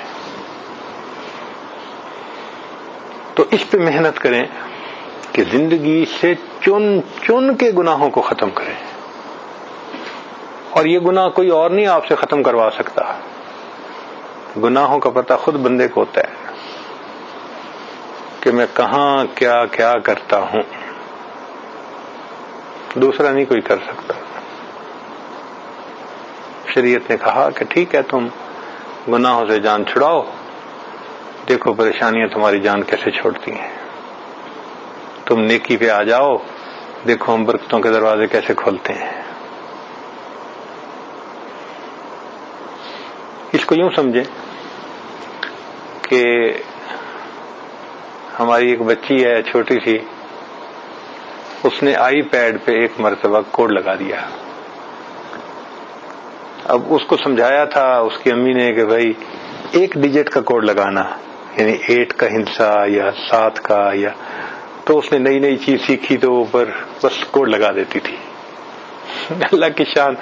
تو اس پہ محنت کریں کہ زندگی سے چن چن کے گناہوں کو ختم کریں، اور یہ گناہ کوئی اور نہیں آپ سے ختم کروا سکتا، گناہوں کا پتہ خود بندے کو ہوتا ہے کہ میں کہاں کیا کیا کرتا ہوں، دوسرا نہیں کوئی کر سکتا۔ شریعت نے کہا کہ ٹھیک ہے تم گناہوں سے جان چھڑاؤ، دیکھو پریشانیاں تمہاری جان کیسے چھوڑتی ہیں، تم نیکی پہ آ جاؤ، دیکھو ہم برکتوں کے دروازے کیسے کھولتے ہیں۔ اس کو یوں سمجھیں کہ ہماری ایک بچی ہے چھوٹی سی، اس نے آئی پیڈ پہ ایک مرتبہ کوڈ لگا دیا۔ اب اس کو سمجھایا تھا اس کی امی نے کہ بھائی 1 ڈیجٹ کا کوڈ لگانا، یعنی 8 کا ہندسہ یا 7 کا، یا تو اس نے نئی نئی چیز سیکھی تو اوپر بس کوڈ لگا دیتی تھی۔ اللہ کی شان،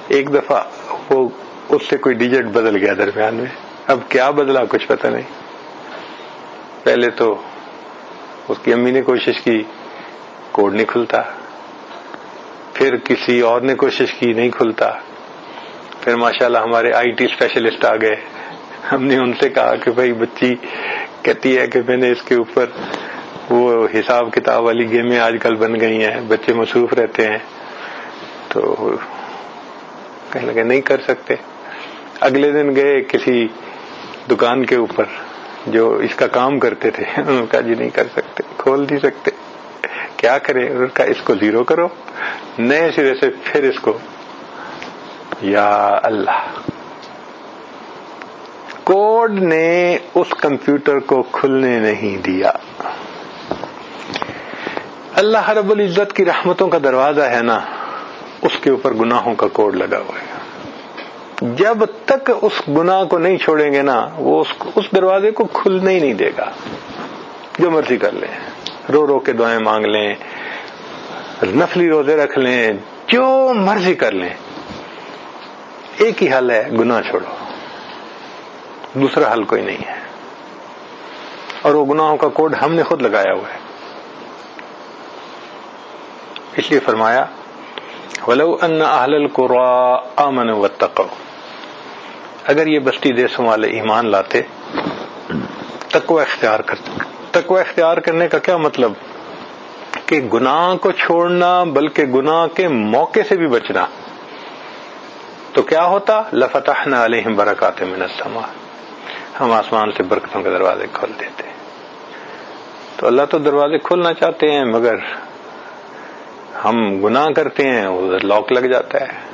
ایک دفعہ وہ اس سے کوئی ڈیجٹ بدل گیا درمیان میں، اب کیا بدلا کچھ پتہ نہیں۔ پہلے تو اس کی امی نے کوشش کی، کوڈ نہیں کھلتا، پھر کسی اور نے کوشش کی، نہیں کھلتا، پھر ماشاءاللہ ہمارے آئی ٹی اسپیشلسٹ آ گئے، ہم نے ان سے کہا کہ بھائی بچی کہتی ہے کہ میں نے اس کے اوپر وہ حساب کتاب والی گیمیں آج کل بن گئی ہیں، بچے مصروف رہتے ہیں، تو کہنے لگے نہیں کر سکتے۔ اگلے دن گئے کسی دکان کے اوپر جو اس کا کام کرتے تھے، انہوں نے کہا جی نہیں کر سکتے، کھول نہیں سکتے، کیا کریں؟ انہوں نے کہا اس کو 0 کرو، نئے سرے سے پھر اس کو، یا اللہ، کوڈ نے اس کمپیوٹر کو کھلنے نہیں دیا۔ اللہ رب العزت کی رحمتوں کا دروازہ ہے نا، اس کے اوپر گناہوں کا کوڈ لگا ہوا ہے، جب تک اس گناہ کو نہیں چھوڑیں گے نا وہ اس دروازے کو کھلنے ہی نہیں دے گا۔ جو مرضی کر لیں، رو رو کے دعائیں مانگ لیں، نفلی روزے رکھ لیں، جو مرضی کر لیں، ایک ہی حل ہے، گناہ چھوڑو، دوسرا حل کوئی نہیں ہے۔ اور وہ گناہوں کا کوڈ ہم نے خود لگایا ہوا ہے، اس لیے فرمایا وَلَوْ أَنَّ أَهْلَ الْقُرَىٰ آمَنُوا وَاتَّقَوْا، اگر یہ بستی دیسوں والے ایمان لاتے، تقوی اختیار کرتے۔ تقوی اختیار کرنے کا کیا مطلب؟ کہ گناہ کو چھوڑنا، بلکہ گناہ کے موقع سے بھی بچنا۔ تو کیا ہوتا؟ لَفَتَحْنَا عَلَيْهِمْ بَرَكَاتٍ مِّنَ السَّمَاءِ، ہم آسمان سے برکتوں کے دروازے کھول دیتے۔ تو اللہ تو دروازے کھولنا چاہتے ہیں، مگر ہم گناہ کرتے ہیں، ادھر لاک لگ جاتا ہے۔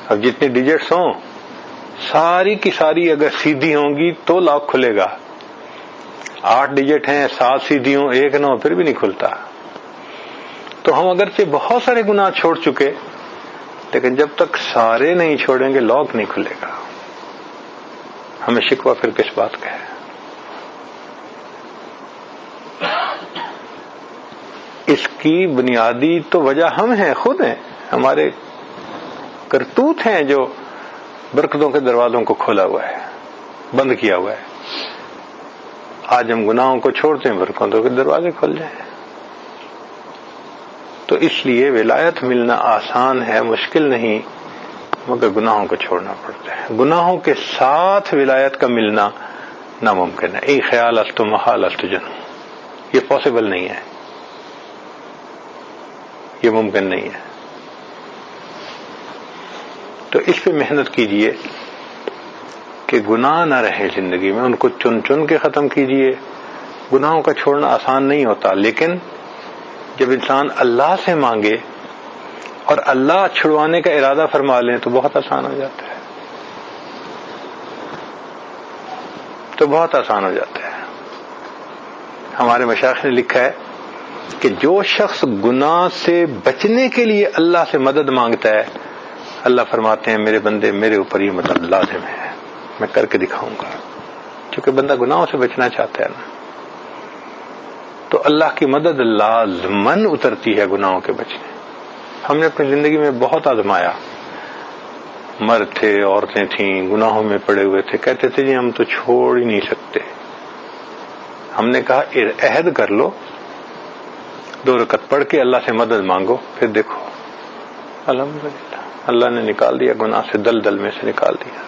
اب جتنے ڈیجٹس ہوں ساری کی ساری اگر سیدھی ہوں گی تو لاک کھلے گا، 8 ڈیجٹ ہیں، 7 سیدھی ہوں، 1 نہ ہو پھر بھی نہیں کھلتا۔ تو ہم اگرچہ بہت سارے گناہ چھوڑ چکے، لیکن جب تک سارے نہیں چھوڑیں گے لاک نہیں کھلے گا۔ ہمیں شکوہ پھر کس بات کا ہے؟ اس کی بنیادی تو وجہ ہم ہیں، خود ہیں، ہمارے کرتوت ہیں جو برکتوں کے دروازوں کو کھولا ہوا ہے، بند کیا ہوا ہے۔ آج ہم گناہوں کو چھوڑتے ہیں، برکتوں کے دروازے کھل جائیں۔ تو اس لیے ولایت ملنا آسان ہے، مشکل نہیں، مگر گناہوں کو چھوڑنا پڑتا ہے۔ گناہوں کے ساتھ ولایت کا ملنا ناممکن ہے۔ ای خیال است محال است جنو، یہ پاسبل نہیں ہے، یہ ممکن نہیں ہے۔ تو اس پہ محنت کیجئے کہ گناہ نہ رہے زندگی میں، ان کو چن چن کے ختم کیجئے۔ گناہوں کا چھوڑنا آسان نہیں ہوتا، لیکن جب انسان اللہ سے مانگے اور اللہ چھڑوانے کا ارادہ فرما لیں تو بہت آسان ہو جاتا ہے، تو بہت آسان ہو جاتا ہے۔ ہمارے مشائخ نے لکھا ہے کہ جو شخص گناہ سے بچنے کے لیے اللہ سے مدد مانگتا ہے، اللہ فرماتے ہیں میرے بندے میرے اوپر یہ مدد لازم ہے، میں کر کے دکھاؤں گا. چونکہ بندہ گناہوں سے بچنا چاہتا ہے نا، تو اللہ کی مدد لازماً اترتی ہے گناہوں کے بچنے. ہم نے اپنی زندگی میں بہت آزمایا، مرد تھے، عورتیں تھیں، گناہوں میں پڑے ہوئے تھے، کہتے تھے جی ہم تو چھوڑ ہی نہیں سکتے. ہم نے کہا عہد کر لو، 2 رکعت پڑھ کے اللہ سے مدد مانگو، پھر دیکھو الحمدللہ اللہ نے نکال دیا، گناہ سے دل میں سے نکال دیا.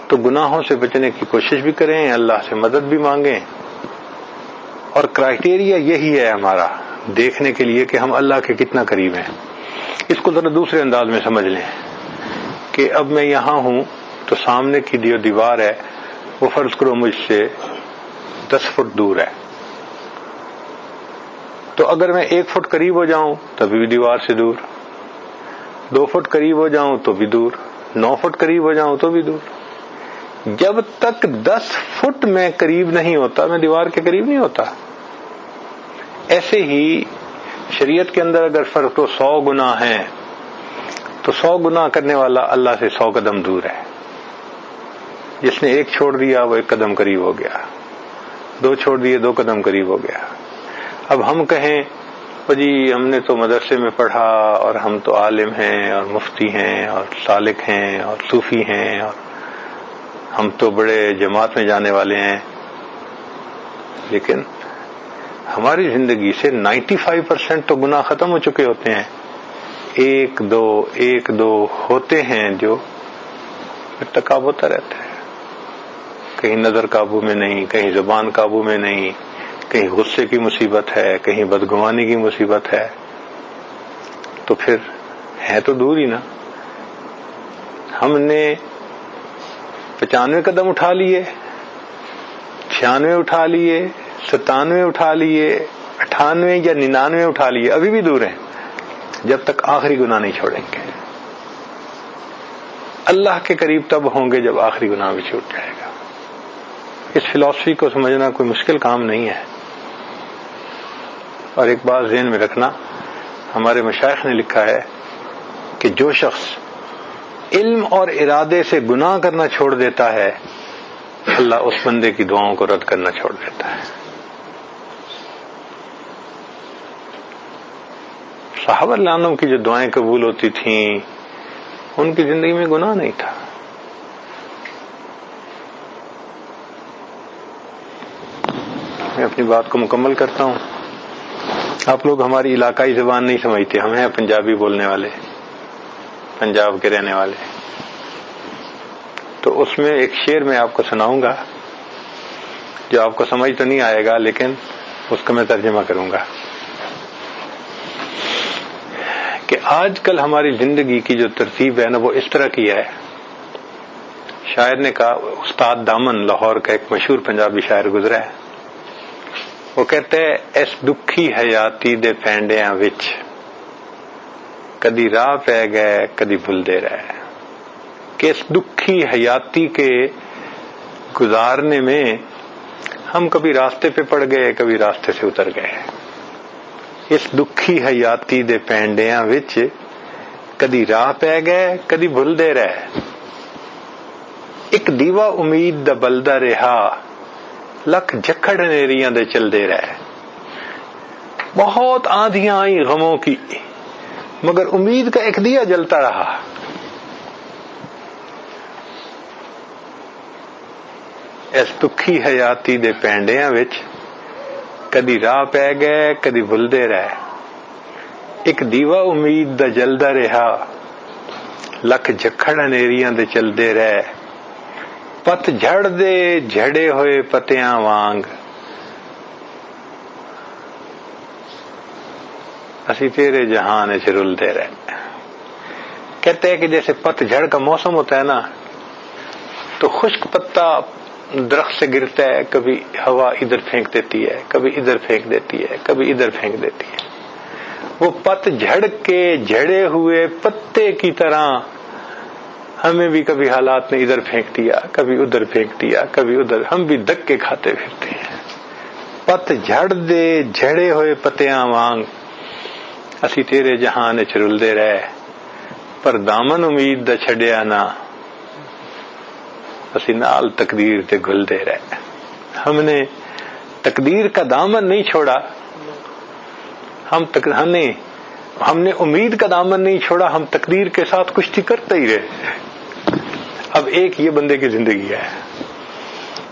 تو گناہوں سے بچنے کی کوشش بھی کریں، اللہ سے مدد بھی مانگیں. اور کرائٹیریا یہی ہے ہمارا دیکھنے کے لیے کہ ہم اللہ کے کتنا قریب ہیں. اس کو ذرا دوسرے انداز میں سمجھ لیں کہ اب میں یہاں ہوں تو سامنے کی جو دیوار ہے وہ فرض کرو مجھ سے 10 فٹ دور ہے. تو اگر میں 1 فٹ قریب ہو جاؤں تبھی بھی دیوار سے دور، 2 فٹ قریب ہو جاؤں تو بھی دور، 9 فٹ قریب ہو جاؤں تو بھی دور. جب تک 10 فٹ میں قریب نہیں ہوتا میں دیوار کے قریب نہیں ہوتا. ایسے ہی شریعت کے اندر اگر فرض تو 100 گناہ ہیں تو 100 گناہ کرنے والا اللہ سے 100 قدم دور ہے. جس نے 1 چھوڑ دیا وہ 1 قدم قریب ہو گیا، 2 چھوڑ دیے 2 قدم قریب ہو گیا. اب ہم کہیں جی ہم نے تو مدرسے میں پڑھا اور ہم تو عالم ہیں اور مفتی ہیں اور سالک ہیں اور صوفی ہیں اور ہم تو بڑے جماعت میں جانے والے ہیں، لیکن ہماری زندگی سے 95% تو گناہ ختم ہو چکے ہوتے ہیں. 1 2 ہوتے ہیں جو ارتکاب ہوتا رہتا ہے. کہیں نظر قابو میں نہیں، کہیں زبان قابو میں نہیں، کہیں غصے کی مصیبت ہے، کہیں بدگمانی کی مصیبت ہے. تو پھر ہے تو دور ہی نا. ہم نے 95 قدم اٹھا لیے، 96 اٹھا لیے، 97 اٹھا لیے، 98 یا 99 اٹھا لیے، ابھی بھی دور ہیں جب تک آخری گناہ نہیں چھوڑیں گے. اللہ کے قریب تب ہوں گے جب آخری گناہ بھی چھوٹ جائے گا. اس فلسفی کو سمجھنا کوئی مشکل کام نہیں ہے. اور ایک بات ذہن میں رکھنا، ہمارے مشائخ نے لکھا ہے کہ جو شخص علم اور ارادے سے گناہ کرنا چھوڑ دیتا ہے اللہ اس بندے کی دعاؤں کو رد کرنا چھوڑ دیتا ہے. صحابہ رضی اللہ عنہم کی جو دعائیں قبول ہوتی تھیں ان کی زندگی میں گناہ نہیں تھا. میں اپنی بات کو مکمل کرتا ہوں. آپ لوگ ہماری علاقائی زبان نہیں سمجھتے، ہم ہیں پنجابی بولنے والے، پنجاب کے رہنے والے. تو اس میں ایک شعر میں آپ کو سناؤں گا جو آپ کو سمجھ تو نہیں آئے گا لیکن اس کا میں ترجمہ کروں گا کہ آج کل ہماری زندگی کی جو ترتیب ہے نا وہ اس طرح کی ہے. شاعر نے کہا، استاد دامن لاہور کا ایک مشہور پنجابی شاعر گزرا ہے، وہ کہتے ہیں اس دکھی حیاتی دے پینڈیاں وچ کدی راہ پہ گئے کدی بھلدے رہے. کہ اس دکھی حیاتی کے گزارنے میں ہم کبھی راستے پہ پڑ گئے کبھی راستے سے اتر گئے. اس دکھی حیاتی دے پینڈیاں وچ کدی راہ پہ گئے کدی بھلدے رہے. ایک دیوا امید دا بلدہ رہا لکھ جکڑ نیریاں دے چلدے رہے. بہت آندھیاں آئی غموں کی مگر امید کا ایک دیا جلتا رہا. اس دکھی حیاتی دے پینڈیاں وچ کدی راہ پہ گئے کدی بھلدے رہے. ایک دیوا امید دا جلدا رہا لکھ جکڑ نیریاں دے چلدے رہے. پت جھڑ دے جھڑے ہوئے پتیاں وانگ اسی تیرے جہان وچ رلدے رہے. کہتے ہیں کہ جیسے پت جھڑ کا موسم ہوتا ہے نا تو خشک پتا درخت سے گرتا ہے، کبھی ہوا ادھر پھینک دیتی ہے کبھی ادھر پھینک دیتی ہے کبھی ادھر پھینک دیتی ہے. وہ پت جھڑ کے جھڑے ہوئے پتے کی طرح ہمیں بھی کبھی حالات نے ادھر پھینک دیا کبھی ادھر پھینک دیا کبھی ادھر، ہم بھی دھکے کھاتے پھرتے ہیں. پت جھڑ دے جھڑے ہوئے پتیاں وانگ اسی تیرے جہان وچ رلدے رہے، پر دامن امید دا چھڈیا نہ، اسی نال تقدیر تے گھلدے رہے۔ ہم نے تقدیر کا دامن نہیں چھوڑا، ہم نے امید کا دامن نہیں چھوڑا، ہم تقدیر کے ساتھ کشتی کرتے ہی رہے۔ اب ایک یہ بندے کی زندگی ہے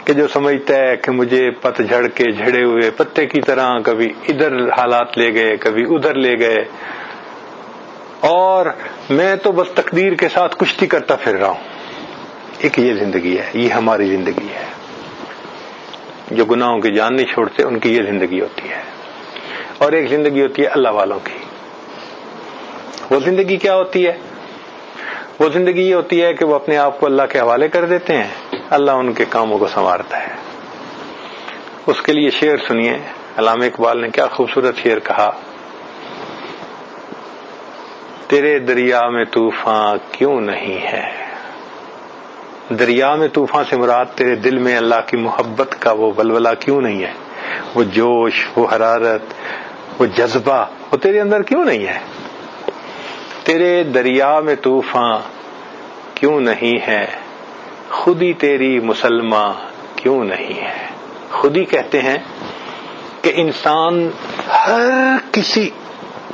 کہ جو سمجھتا ہے کہ مجھے پت جھڑ کے جھڑے ہوئے پتے کی طرح کبھی ادھر حالات لے گئے کبھی ادھر لے گئے، اور میں تو بس تقدیر کے ساتھ کشتی کرتا پھر رہا ہوں۔ ایک یہ زندگی ہے، یہ ہماری زندگی ہے۔ جو گناہوں کی جان نہیں چھوڑتے ان کی یہ زندگی ہوتی ہے، اور ایک زندگی ہوتی ہے اللہ والوں کی۔ وہ زندگی کیا ہوتی ہے؟ وہ زندگی یہ ہوتی ہے کہ وہ اپنے آپ کو اللہ کے حوالے کر دیتے ہیں، اللہ ان کے کاموں کو سنوارتا ہے۔ اس کے لیے شعر سنیے، علامہ اقبال نے کیا خوبصورت شعر کہا، تیرے دریا میں طوفان کیوں نہیں ہے۔ دریا میں طوفان سے مراد تیرے دل میں اللہ کی محبت کا وہ ولولہ کیوں نہیں ہے، وہ جوش، وہ حرارت، وہ جذبہ، وہ تیرے اندر کیوں نہیں ہے۔ تیرے دریا میں طوفان کیوں نہیں ہے، خودی تیری مسلمہ کیوں نہیں ہے۔ خودی کہتے ہیں کہ انسان ہر کسی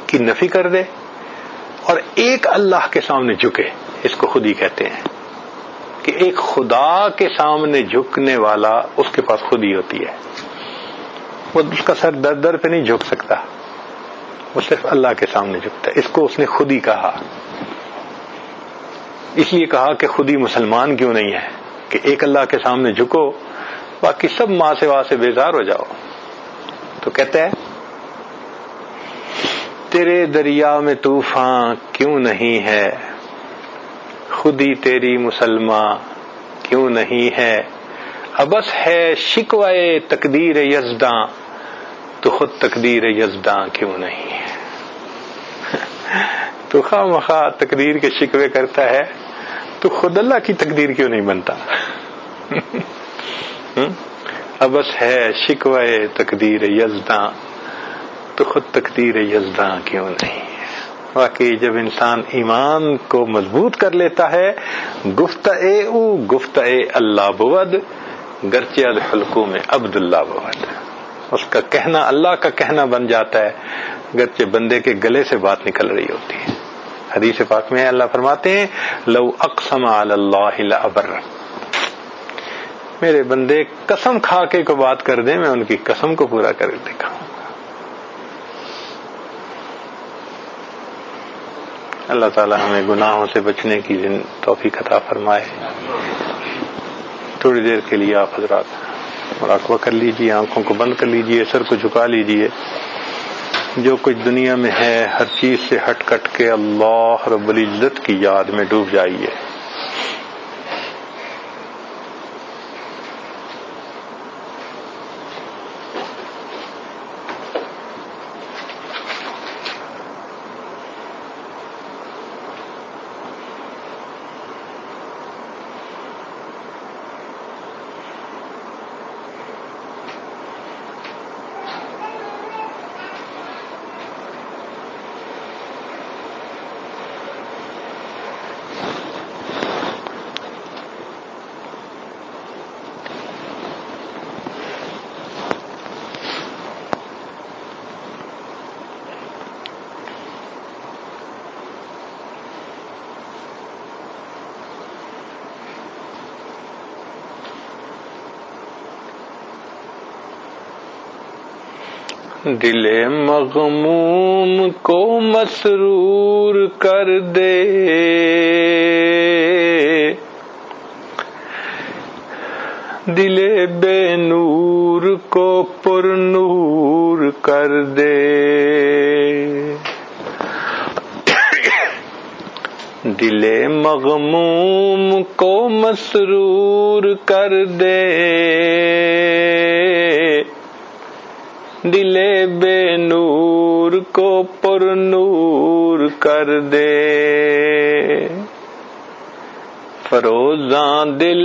کی نفی کر دے اور ایک اللہ کے سامنے جھکے، اس کو خودی کہتے ہیں، کہ ایک خدا کے سامنے جھکنے والا اس کے پاس خودی ہوتی ہے۔ وہ اس کا سر در در پہ نہیں جھک سکتا، وہ صرف اللہ کے سامنے جھکتا ہے، اس کو اس نے خودی کہا۔ اس لیے کہا کہ خودی مسلمان کیوں نہیں ہے، کہ ایک اللہ کے سامنے جھکو، باقی سب ماں سے واہ سے بیزار ہو جاؤ۔ تو کہتا ہے تیرے دریا میں طوفان کیوں نہیں ہے، خودی تیری مسلمہ کیوں نہیں ہے، ابس ہے شکوائے تقدیر یزداں، تو خود تقدیر یزداں کیوں نہیں ہے۔ تو خواہ مخواہ تقدیر کے شکوے کرتا ہے، تو خود اللہ کی تقدیر کیوں نہیں بنتا۔ ابس ہے شکوائے تقدیر یزداں، تو خود تقدیر یزداں کیوں نہیں ہے۔ واقعی جب انسان ایمان کو مضبوط کر لیتا ہے، گفتہ اللہ بود، گرچہ الحلقوں میں عبداللہ بود، اس کا کہنا اللہ کا کہنا بن جاتا ہے، گرچہ بندے کے گلے سے بات نکل رہی ہوتی ہے۔ حدیث پاک میں اللہ فرماتے ہیں لو اقسم علی اللہ لابر، میرے بندے قسم کھا کے کو بات کر دیں، میں ان کی قسم کو پورا کر دکھاؤں گا۔ اللہ تعالی ہمیں گناہوں سے بچنے کی توفیق عطا فرمائے۔ تھوڑی دیر کے لیے آپ حضرات مراقبہ کر لیجئے، آنکھوں کو بند کر لیجئے، سر کو جھکا لیجئے، جو کچھ دنیا میں ہے ہر چیز سے ہٹ کٹ کے اللہ رب العزت کی یاد میں ڈوب جائیے۔ دل مغموم کو مسرور کر دے، دل بے نور کو پر نور کر دے، دل مغموم کو مسرور کر دے، دل بے نور کو پر نور کر دے، فروزاں دل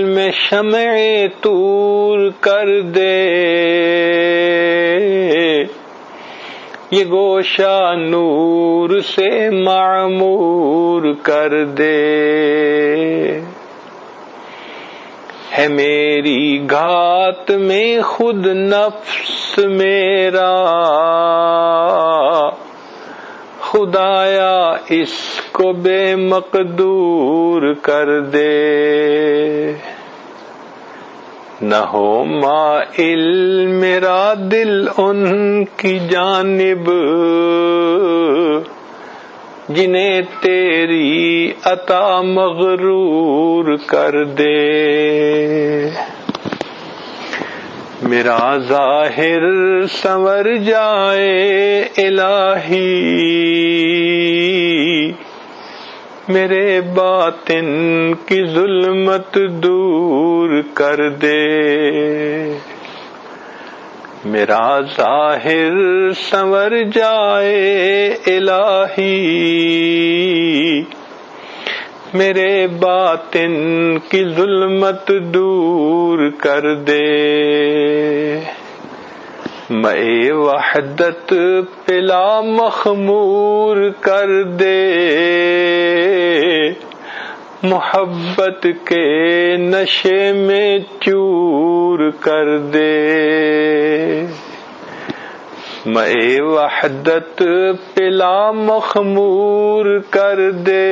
میں شمع طور کر دے، یہ گوشہ نور سے معمور کر دے، ہے میری گھات میں خود نفس میرا، خدایا اس کو بے مقدور کر دے، نہ ہو مائل میرا دل ان کی جانب جنہیں تیری عطا مغرور کر دے، میرا ظاہر سنور جائے الہی، میرے باطن کی ظلمت دور کر دے، میرا ظاہر سنور جائے الہی، میرے باطن کی ظلمت دور کر دے، میں وحدت پلا مخمور کر دے، محبت کے نشے میں چور کر دے، میں وحدت پلا مخمور کر دے،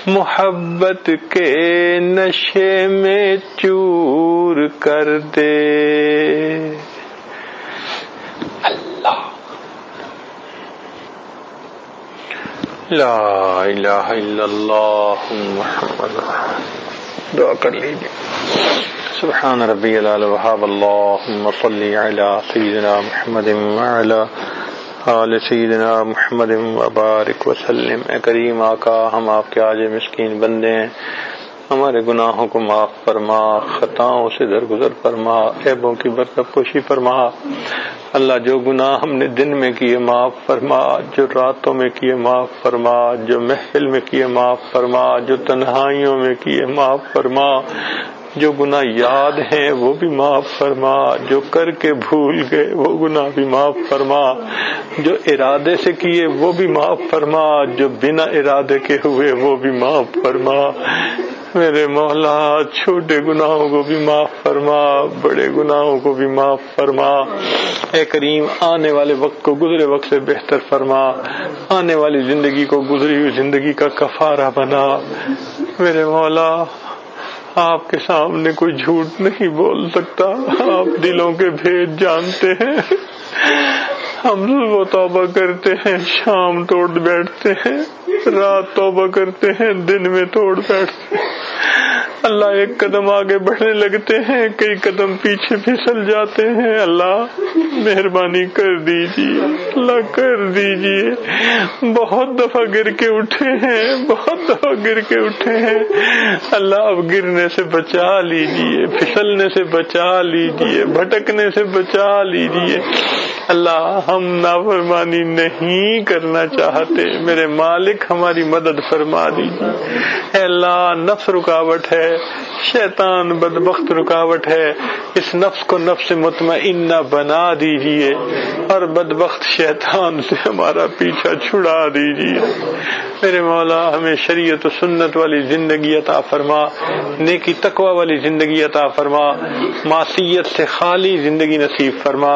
محبت کے نشے میں چور کر دے۔ اللہ لا الہ الا اللہ محمد، دعا کر لیجیے۔ سبحان ربی العلی وحاب، اللہم صلی علی سیدنا محمد وعلی آل سیدنا محمد وبارک وسلم۔ اے کریم آقا، ہم آپ کے عاجز مسکین بندے ہیں، ہمارے گناہوں کو معاف فرما، خطاؤں سے درگزر فرما، عیبوں کی برطرف پوشی فرما۔ اللہ، جو گناہ ہم نے دن میں کیے معاف فرما، جو راتوں میں کیے معاف فرما، جو محفل میں کیے معاف فرما، جو تنہائیوں میں کیے معاف فرما، جو گناہ یاد ہیں وہ بھی معاف فرما، جو کر کے بھول گئے وہ گناہ بھی معاف فرما، جو ارادے سے کیے وہ بھی معاف فرما، جو بنا ارادے کے ہوئے وہ بھی معاف فرما۔ میرے مولا، چھوٹے گناہوں کو بھی معاف فرما، بڑے گناہوں کو بھی معاف فرما۔ اے کریم، آنے والے وقت کو گزرے وقت سے بہتر فرما، آنے والی زندگی کو گزری ہوئی زندگی کا کفارہ بنا۔ میرے مولا، آپ کے سامنے کوئی جھوٹ نہیں بول سکتا، آپ دلوں کے بھید جانتے ہیں۔ ہم صبح توبہ کرتے ہیں، شام توڑ بیٹھتے ہیں، رات توبہ کرتے ہیں، دن میں توڑ بیٹھتے ہیں۔ اللہ، ایک قدم آگے بڑھنے لگتے ہیں، کئی قدم پیچھے پھسل جاتے ہیں۔ اللہ مہربانی کر دیجیے، اللہ کر دیجیے۔ بہت دفعہ گر کے اٹھے ہیں، بہت دفعہ گر کے اٹھے ہیں۔ اللہ، اب گرنے سے بچا لیجیے، پھسلنے سے بچا لیجیے، بھٹکنے سے بچا لیجیے۔ اللہ، ہم نافرمانی نہیں کرنا چاہتے، میرے مالک ہماری مدد فرما دیجیے۔ اے اللہ، نفس رکاوٹ ہے، شیطان بدبخت رکاوٹ ہے، اس نفس کو نفس مطمئنہ بنا دیجیے اور بدبخت شیطان سے ہمارا پیچھا چھڑا دیجیے۔ میرے مولا، ہمیں شریعت و سنت والی زندگی عطا فرما، نیکی تقوی والی زندگی عطا فرما، معصیت سے خالی زندگی نصیب فرما۔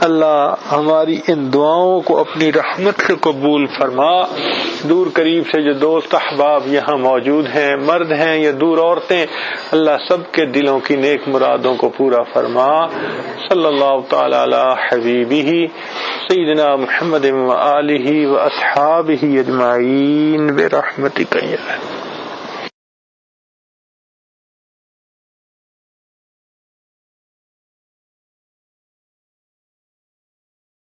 اللہ، ہماری ان دعاؤں کو اپنی رحمت سے قبول فرما۔ دور قریب سے جو دوست احباب یہاں موجود ہیں، مرد ہیں یا دور عورتیں، اللہ سب کے دلوں کی نیک مرادوں کو پورا فرما۔ صلی اللہ تعالی علی حبیبہ سیدنا محمد و آلہ و اصحابہ اجمعین برحمتک یا